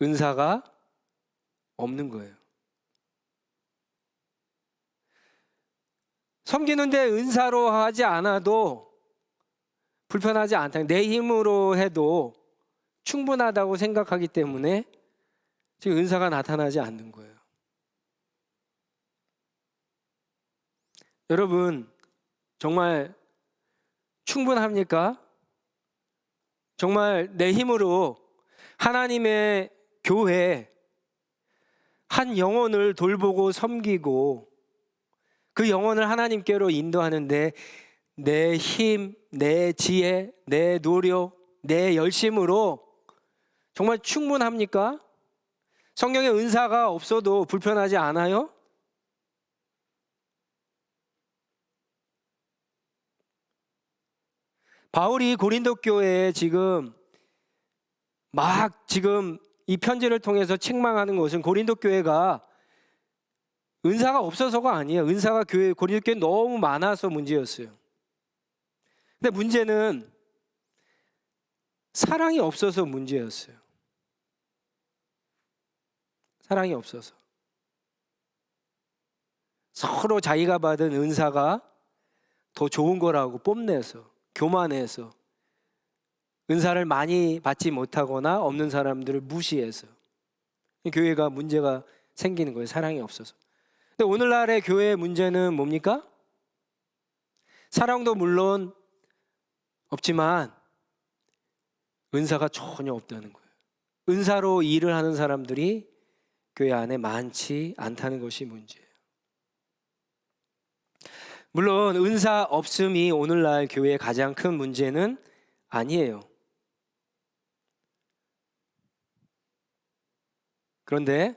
은사가 없는 거예요. 섬기는데 은사로 하지 않아도 불편하지 않다. 내 힘으로 해도 충분하다고 생각하기 때문에 지금 은사가 나타나지 않는 거예요. 여러분, 정말 충분합니까? 정말 내 힘으로 하나님의 교회 한 영혼을 돌보고 섬기고 그 영혼을 하나님께로 인도하는데 내 힘, 내 지혜, 내 노력, 내 열심으로 정말 충분합니까? 성령의 은사가 없어도 불편하지 않아요? 바울이 고린도 교회에 지금 이 편지를 통해서 책망하는 것은 고린도 교회가 은사가 없어서가 아니에요. 은사가 고린도 교회에 너무 많아서 문제였어요. 근데 문제는 사랑이 없어서 문제였어요. 사랑이 없어서. 서로 자기가 받은 은사가 더 좋은 거라고 뽐내서, 교만해서 은사를 많이 받지 못하거나 없는 사람들을 무시해서 교회가 문제가 생기는 거예요. 사랑이 없어서. 근데 오늘날의 교회의 문제는 뭡니까? 사랑도 물론 없지만 은사가 전혀 없다는 거예요. 은사로 일을 하는 사람들이 교회 안에 많지 않다는 것이 문제예요. 물론 은사 없음이 오늘날 교회의 가장 큰 문제는 아니에요. 그런데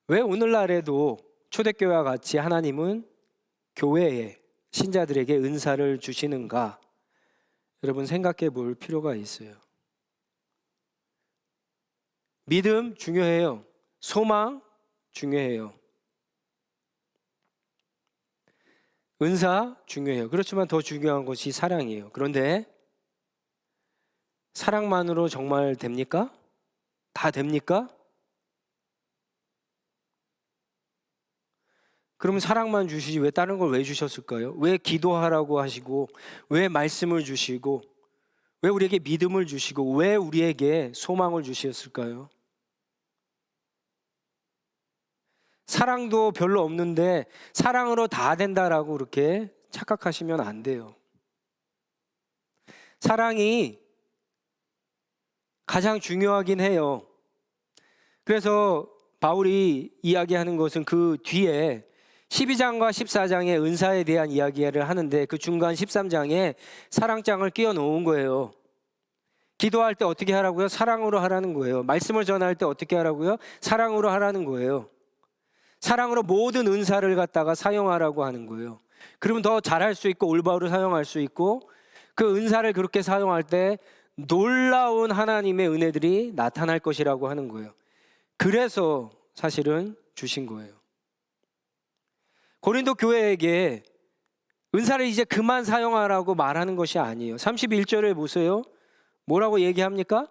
왜 오늘날에도 초대교회와 같이 하나님은 교회에 신자들에게 은사를 주시는가? 여러분 생각해 볼 필요가 있어요. 믿음 중요해요. 소망 중요해요. 은사 중요해요. 그렇지만 더 중요한 것이 사랑이에요. 그런데 사랑만으로 정말 됩니까? 다 됩니까? 그러면 사랑만 주시지 왜 다른 걸 왜 주셨을까요? 왜 기도하라고 하시고, 왜 말씀을 주시고, 왜 우리에게 믿음을 주시고, 왜 우리에게 소망을 주셨을까요? 사랑도 별로 없는데 사랑으로 다 된다라고 그렇게 착각하시면 안 돼요. 사랑이 가장 중요하긴 해요. 그래서 바울이 이야기하는 것은 그 뒤에 12장과 14장의 은사에 대한 이야기를 하는데 그 중간 13장에 사랑장을 끼워 놓은 거예요. 기도할 때 어떻게 하라고요? 사랑으로 하라는 거예요. 말씀을 전할 때 어떻게 하라고요? 사랑으로 하라는 거예요. 사랑으로 모든 은사를 갖다가 사용하라고 하는 거예요. 그러면 더 잘할 수 있고 올바로 사용할 수 있고 그 은사를 그렇게 사용할 때 놀라운 하나님의 은혜들이 나타날 것이라고 하는 거예요. 그래서 사실은 주신 거예요. 고린도 교회에게 은사를 이제 그만 사용하라고 말하는 것이 아니에요. 31절에 보세요. 뭐라고 얘기합니까?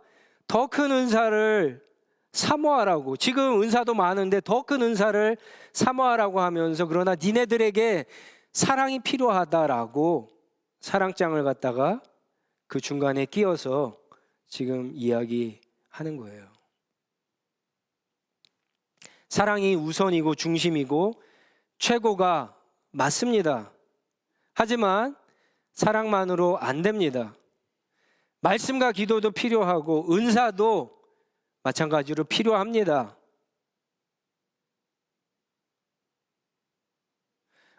더 큰 은사를 사모하라고. 지금 은사도 많은데 더 큰 은사를 사모하라고 하면서 그러나 니네들에게 사랑이 필요하다라고 사랑장을 갖다가 그 중간에 끼워서 지금 이야기하는 거예요. 사랑이 우선이고 중심이고 최고가 맞습니다. 하지만 사랑만으로 안 됩니다. 말씀과 기도도 필요하고 은사도 마찬가지로 필요합니다.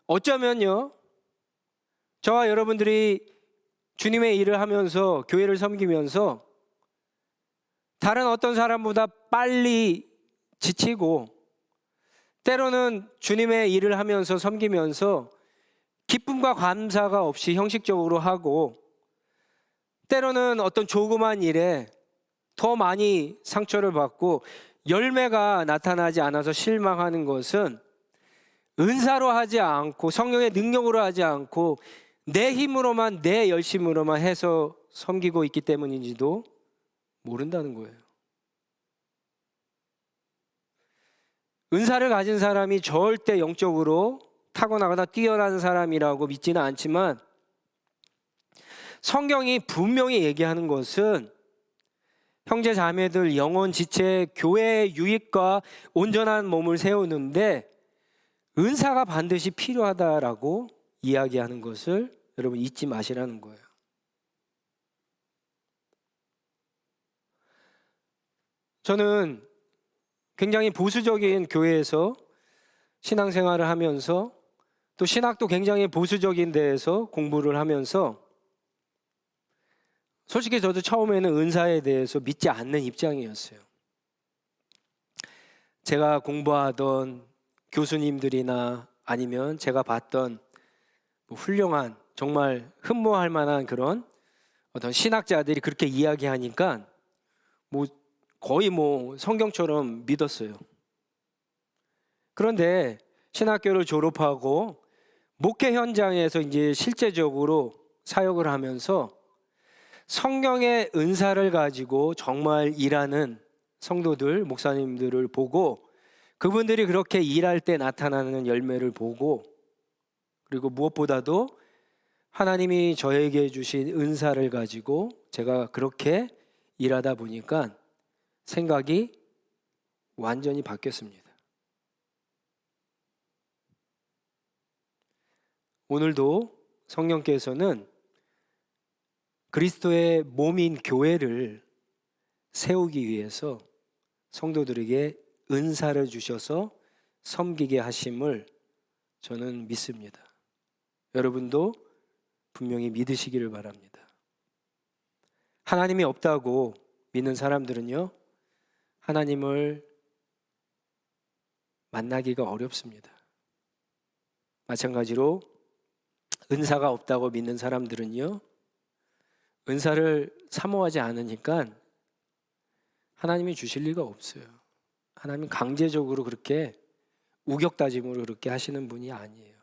어쩌면요, 저와 여러분들이 주님의 일을 하면서 교회를 섬기면서 다른 어떤 사람보다 빨리 지치고 때로는 주님의 일을 하면서 섬기면서 기쁨과 감사가 없이 형식적으로 하고 때로는 어떤 조그만 일에 더 많이 상처를 받고 열매가 나타나지 않아서 실망하는 것은 은사로 하지 않고 성령의 능력으로 하지 않고 내 힘으로만 내 열심으로만 해서 섬기고 있기 때문인지도 모른다는 거예요. 은사를 가진 사람이 절대 영적으로 타고나거나 뛰어난 사람이라고 믿지는 않지만 성경이 분명히 얘기하는 것은 형제 자매들 영혼 지체 교회의 유익과 온전한 몸을 세우는데 은사가 반드시 필요하다라고 이야기하는 것을 여러분 잊지 마시라는 거예요. 저는 굉장히 보수적인 교회에서 신앙생활을 하면서 또 신학도 굉장히 보수적인 데에서 공부를 하면서 솔직히 저도 처음에는 은사에 대해서 믿지 않는 입장이었어요. 제가 공부하던 교수님들이나 아니면 제가 봤던 훌륭한 정말 흠모할 만한 그런 어떤 신학자들이 그렇게 이야기하니까 거의 성경처럼 믿었어요. 그런데 신학교를 졸업하고 목회 현장에서 이제 실제적으로 사역을 하면서 성경의 은사를 가지고 정말 일하는 성도들, 목사님들을 보고 그분들이 그렇게 일할 때 나타나는 열매를 보고 그리고 무엇보다도 하나님이 저에게 주신 은사를 가지고 제가 그렇게 일하다 보니까 생각이 완전히 바뀌었습니다. 오늘도 성령께서는 그리스도의 몸인 교회를 세우기 위해서 성도들에게 은사를 주셔서 섬기게 하심을 저는 믿습니다. 여러분도 분명히 믿으시기를 바랍니다. 하나님이 없다고 믿는 사람들은요, 하나님을 만나기가 어렵습니다. 마찬가지로 은사가 없다고 믿는 사람들은요, 은사를 사모하지 않으니까 하나님이 주실 리가 없어요. 하나님 강제적으로 그렇게 우격다짐으로 그렇게 하시는 분이 아니에요.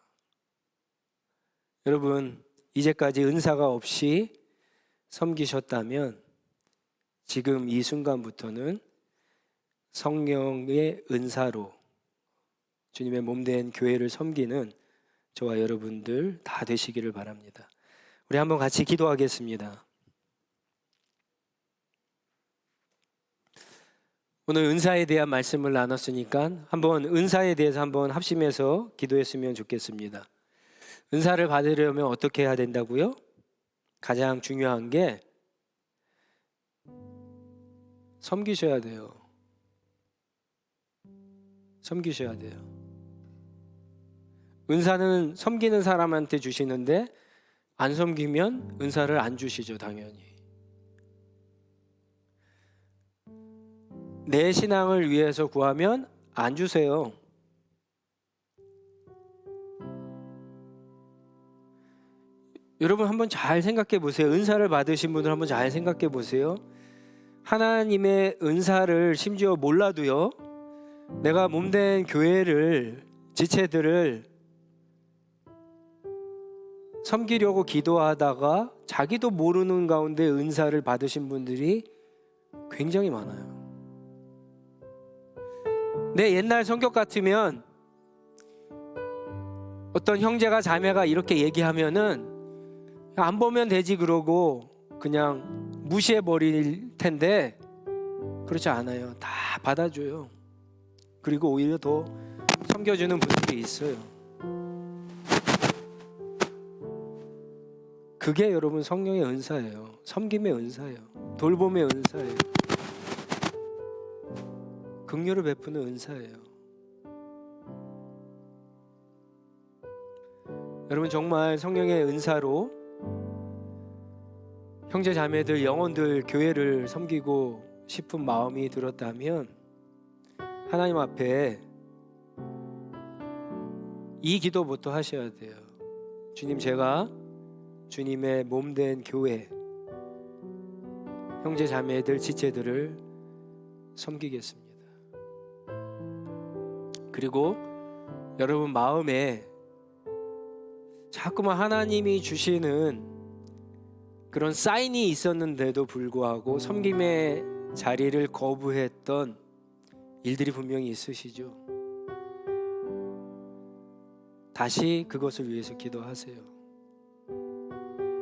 여러분, 이제까지 은사가 없이 섬기셨다면 지금 이 순간부터는 성령의 은사로 주님의 몸된 교회를 섬기는 저와 여러분들 다 되시기를 바랍니다. 우리 한번 같이 기도하겠습니다. 오늘 은사에 대한 말씀을 나눴으니까 한번 은사에 대해서 한번 합심해서 기도했으면 좋겠습니다. 은사를 받으려면 어떻게 해야 된다고요? 가장 중요한 게 섬기셔야 돼요. 섬기셔야 돼요. 은사는 섬기는 사람한테 주시는데 안 섬기면 은사를 안 주시죠, 당연히. 내 신앙을 위해서 구하면 안 주세요. 여러분 한번 잘 생각해 보세요. 은사를 받으신 분들 한번 잘 생각해 보세요. 하나님의 은사를 심지어 몰라도요, 내가 몸된 교회를, 지체들을 섬기려고 기도하다가 자기도 모르는 가운데 은사를 받으신 분들이 굉장히 많아요. 내 옛날 성격 같으면 어떤 형제가 자매가 이렇게 얘기하면은 안 보면 되지 그러고 그냥 무시해버릴 텐데 그렇지 않아요. 다 받아줘요. 그리고 오히려 더 섬겨주는 분들이 있어요. 그게 여러분 성령의 은사예요. 섬김의 은사예요. 돌봄의 은사예요. 긍휼을 베푸는 은사예요. 여러분 정말 성령의 은사로 형제 자매들, 영혼들, 교회를 섬기고 싶은 마음이 들었다면 하나님 앞에 이 기도부터 하셔야 돼요. 주님, 제가 주님의 몸된 교회, 형제 자매들, 지체들을 섬기겠습니다. 그리고 여러분 마음에 자꾸만 하나님이 주시는 그런 사인이 있었는데도 불구하고 섬김의 자리를 거부했던 일들이 분명히 있으시죠. 다시 그것을 위해서 기도하세요.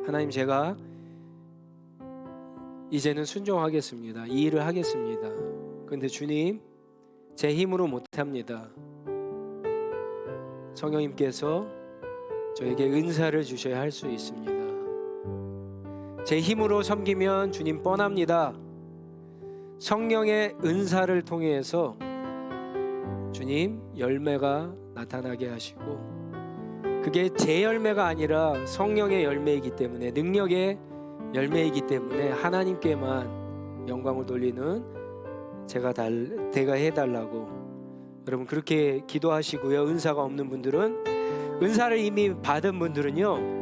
하나님, 제가 이제는 순종하겠습니다. 이 일을 하겠습니다. 그런데 주님, 제 힘으로 못합니다. 성령님께서 저에게 은사를 주셔야 할 수 있습니다. 제 힘으로 섬기면 주님 뻔합니다. 성령의 은사를 통해서 주님 열매가 나타나게 하시고, 그게 제 열매가 아니라 성령의 열매이기 때문에, 능력의 열매이기 때문에 하나님께만 영광을 돌리는 제가 해달라고 여러분 그렇게 기도하시고요. 은사가 없는 분들은, 은사를 이미 받은 분들은요,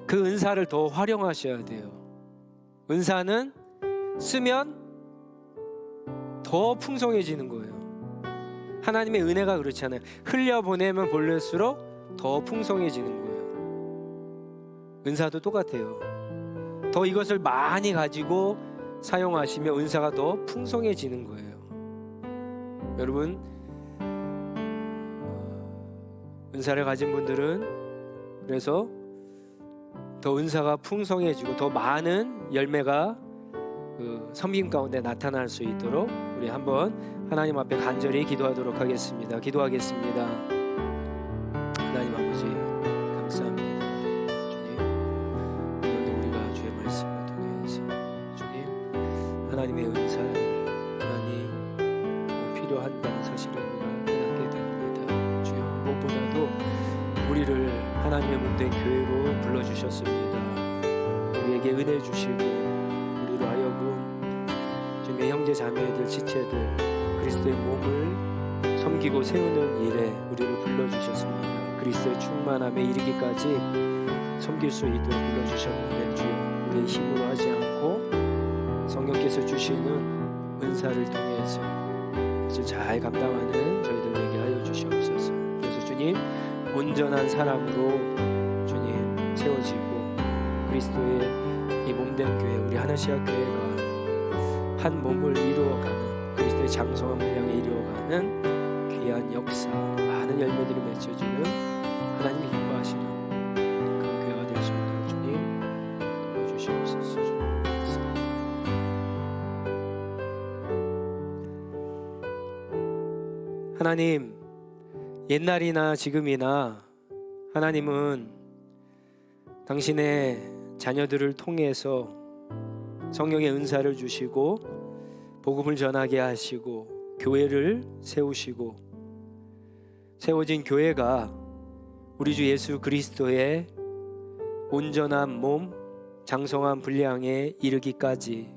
그 은사를 더 활용하셔야 돼요. 은사는 쓰면 더 풍성해지는 거예요. 하나님의 은혜가 그렇잖아요. 흘려보내면 보낼수록 더 풍성해지는 거예요. 은사도 똑같아요. 더 이것을 많이 가지고 사용하시면 은사가 더 풍성해지는 거예요. 여러분, 은사를 가진 분들은 그래서 더 은사가 풍성해지고 더 많은 열매가 그 섬김 가운데 나타날 수 있도록 우리 한번 하나님 앞에 간절히 기도하도록 하겠습니다. 기도하겠습니다. 하나님 아버지 감사합니다. 주님, 오늘도 우리가 주의 말씀을 통해서 주님 하나님의 은사를 하나님 필요한다는 사실을 우리가 깨닫게 됩니다. 주여, 무엇보다도 우리를 하나님의 몸된 교회로 불러주셨습니다. 우리에게 은혜 주시고 우리로 하여금 주님의 형제 자매들 지체들 그리스도의 몸을 섬기고 세우는 일에 우리를 불러주셨습니다. 그리스도의 충만함에 이르기까지 섬길 수 있도록 불러주셨는데 주여, 우리의 힘으로 하지 않고 성령께서 주시는 은사를 통해서 그것을 잘 감당하는 저희들에게 하여 주시옵소서. 그래서 주님, 온전한 사람으로 주님 세워지고 그리스도의 이 몸된 교회, 우리 하나시아 교회가 한 몸을 이루어가는 그리스도의 장성한 분량에 이루어가는 귀한 역사, 많은 열매들이 맺혀지는 하나님이 기뻐하시는 그 교회가 될 수 있도록 주님 도와주시옵소서. 주님. 하나님, 옛날이나 지금이나 하나님은 당신의 자녀들을 통해서 성령의 은사를 주시고 복음을 전하게 하시고 교회를 세우시고 세워진 교회가 우리 주 예수 그리스도의 온전한 몸, 장성한 분량에 이르기까지,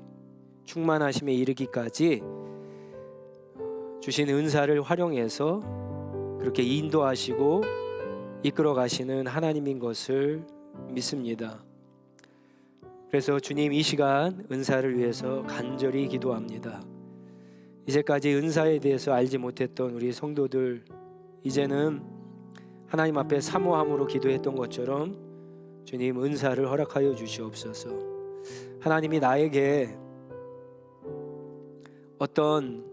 충만하심에 이르기까지 주신 은사를 활용해서 그렇게 인도하시고 이끌어 가시는 하나님인 것을 믿습니다. 그래서 주님, 이 시간 은사를 위해서 간절히 기도합니다. 이제까지 은사에 대해서 알지 못했던 우리 성도들, 이제는 하나님 앞에 사모함으로 기도했던 것처럼 주님, 은사를 허락하여 주시옵소서. 하나님이 나에게 어떤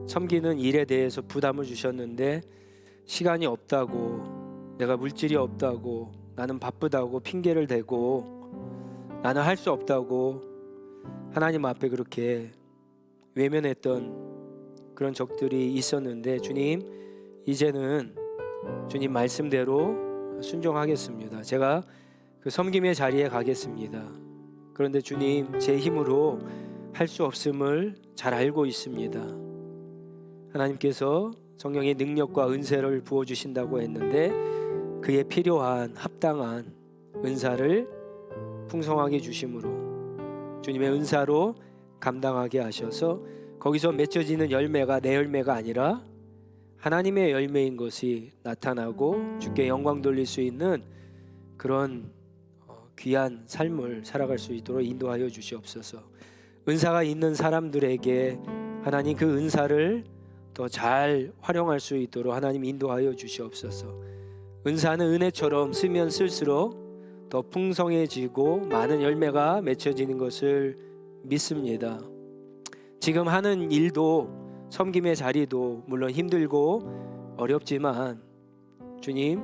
섬기는 일에 대해서 부담을 주셨는데 시간이 없다고, 내가 물질이 없다고, 나는 바쁘다고 핑계를 대고 나는 할 수 없다고 하나님 앞에 그렇게 외면했던 그런 적들이 있었는데 주님, 이제는 주님 말씀대로 순종하겠습니다. 제가 그 섬김의 자리에 가겠습니다. 그런데 주님, 제 힘으로 할 수 없음을 잘 알고 있습니다. 하나님께서 성령의 능력과 은혜를 부어주신다고 했는데 그에 필요한 합당한 은사를 풍성하게 주심으로 주님의 은사로 감당하게 하셔서 거기서 맺혀지는 열매가 내 열매가 아니라 하나님의 열매인 것이 나타나고 주께 영광 돌릴 수 있는 그런 귀한 삶을 살아갈 수 있도록 인도하여 주시옵소서. 은사가 있는 사람들에게 하나님 그 은사를 더 잘 활용할 수 있도록 하나님 인도하여 주시옵소서. 은사는 은혜처럼 쓰면 쓸수록 더 풍성해지고 많은 열매가 맺혀지는 것을 믿습니다. 지금 하는 일도, 섬김의 자리도 물론 힘들고 어렵지만 주님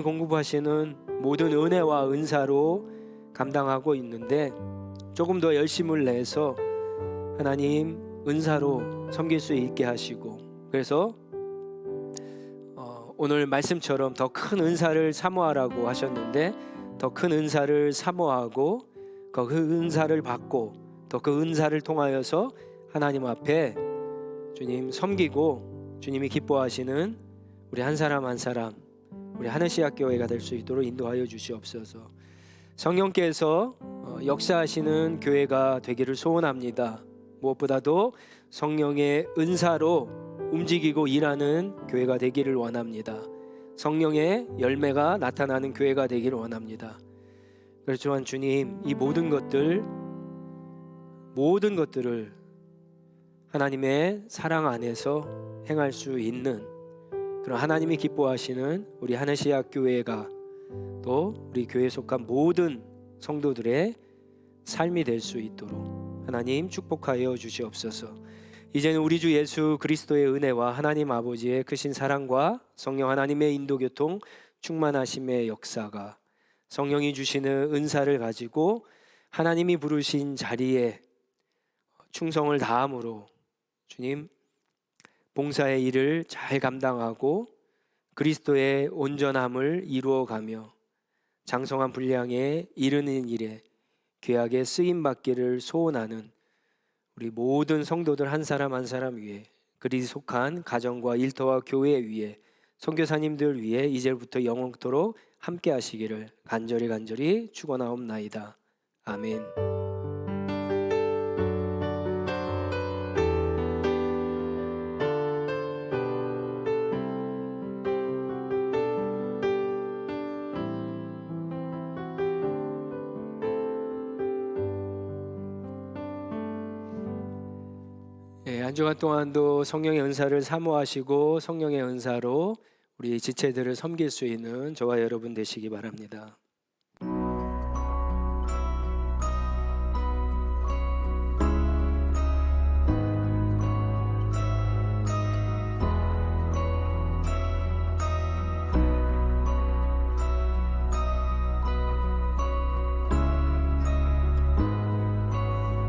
공급하시는 모든 은혜와 은사로 감당하고 있는데 조금 더 열심을 내서 하나님 은사로 섬길 수 있게 하시고, 그래서 오늘 말씀처럼 더 큰 은사를 사모하라고 하셨는데 더 큰 은사를 사모하고 그 은사를 받고 또 그 은사를 통하여서 하나님 앞에 주님 섬기고 주님이 기뻐하시는 우리 한 사람 한 사람, 우리 하늘시학 교회가 될 수 있도록 인도하여 주시옵소서. 성령께서 역사하시는 교회가 되기를 소원합니다. 무엇보다도 성령의 은사로 움직이고 일하는 교회가 되기를 원합니다. 성령의 열매가 나타나는 교회가 되기를 원합니다. 그렇지만 주님, 이 모든 것들을 하나님의 사랑 안에서 행할 수 있는 그런 하나님이 기뻐하시는 우리 하늘시학 교회가 또 우리 교회에 속한 모든 성도들의 삶이 될 수 있도록 하나님 축복하여 주시옵소서. 이제는 우리 주 예수 그리스도의 은혜와 하나님 아버지의 크신 사랑과 성령 하나님의 인도교통 충만하심의 역사가 성령이 주시는 은사를 가지고 하나님이 부르신 자리에 충성을 다함으로 주님 봉사의 일을 잘 감당하고 그리스도의 온전함을 이루어가며 장성한 분량에 이르는 일에 귀하게 쓰임받기를 소원하는 우리 모든 성도들 한 사람 한 사람 위에, 그리 속한 가정과 일터와 교회 위에, 선교사님들 위에 이제부터 영원토록 함께 하시기를 간절히 축원하옵나이다. 아멘. 한 주간 동안도 성령의 은사를 사모하시고 성령의 은사로 우리 지체들을 섬길 수 있는 저와 여러분 되시기 바랍니다.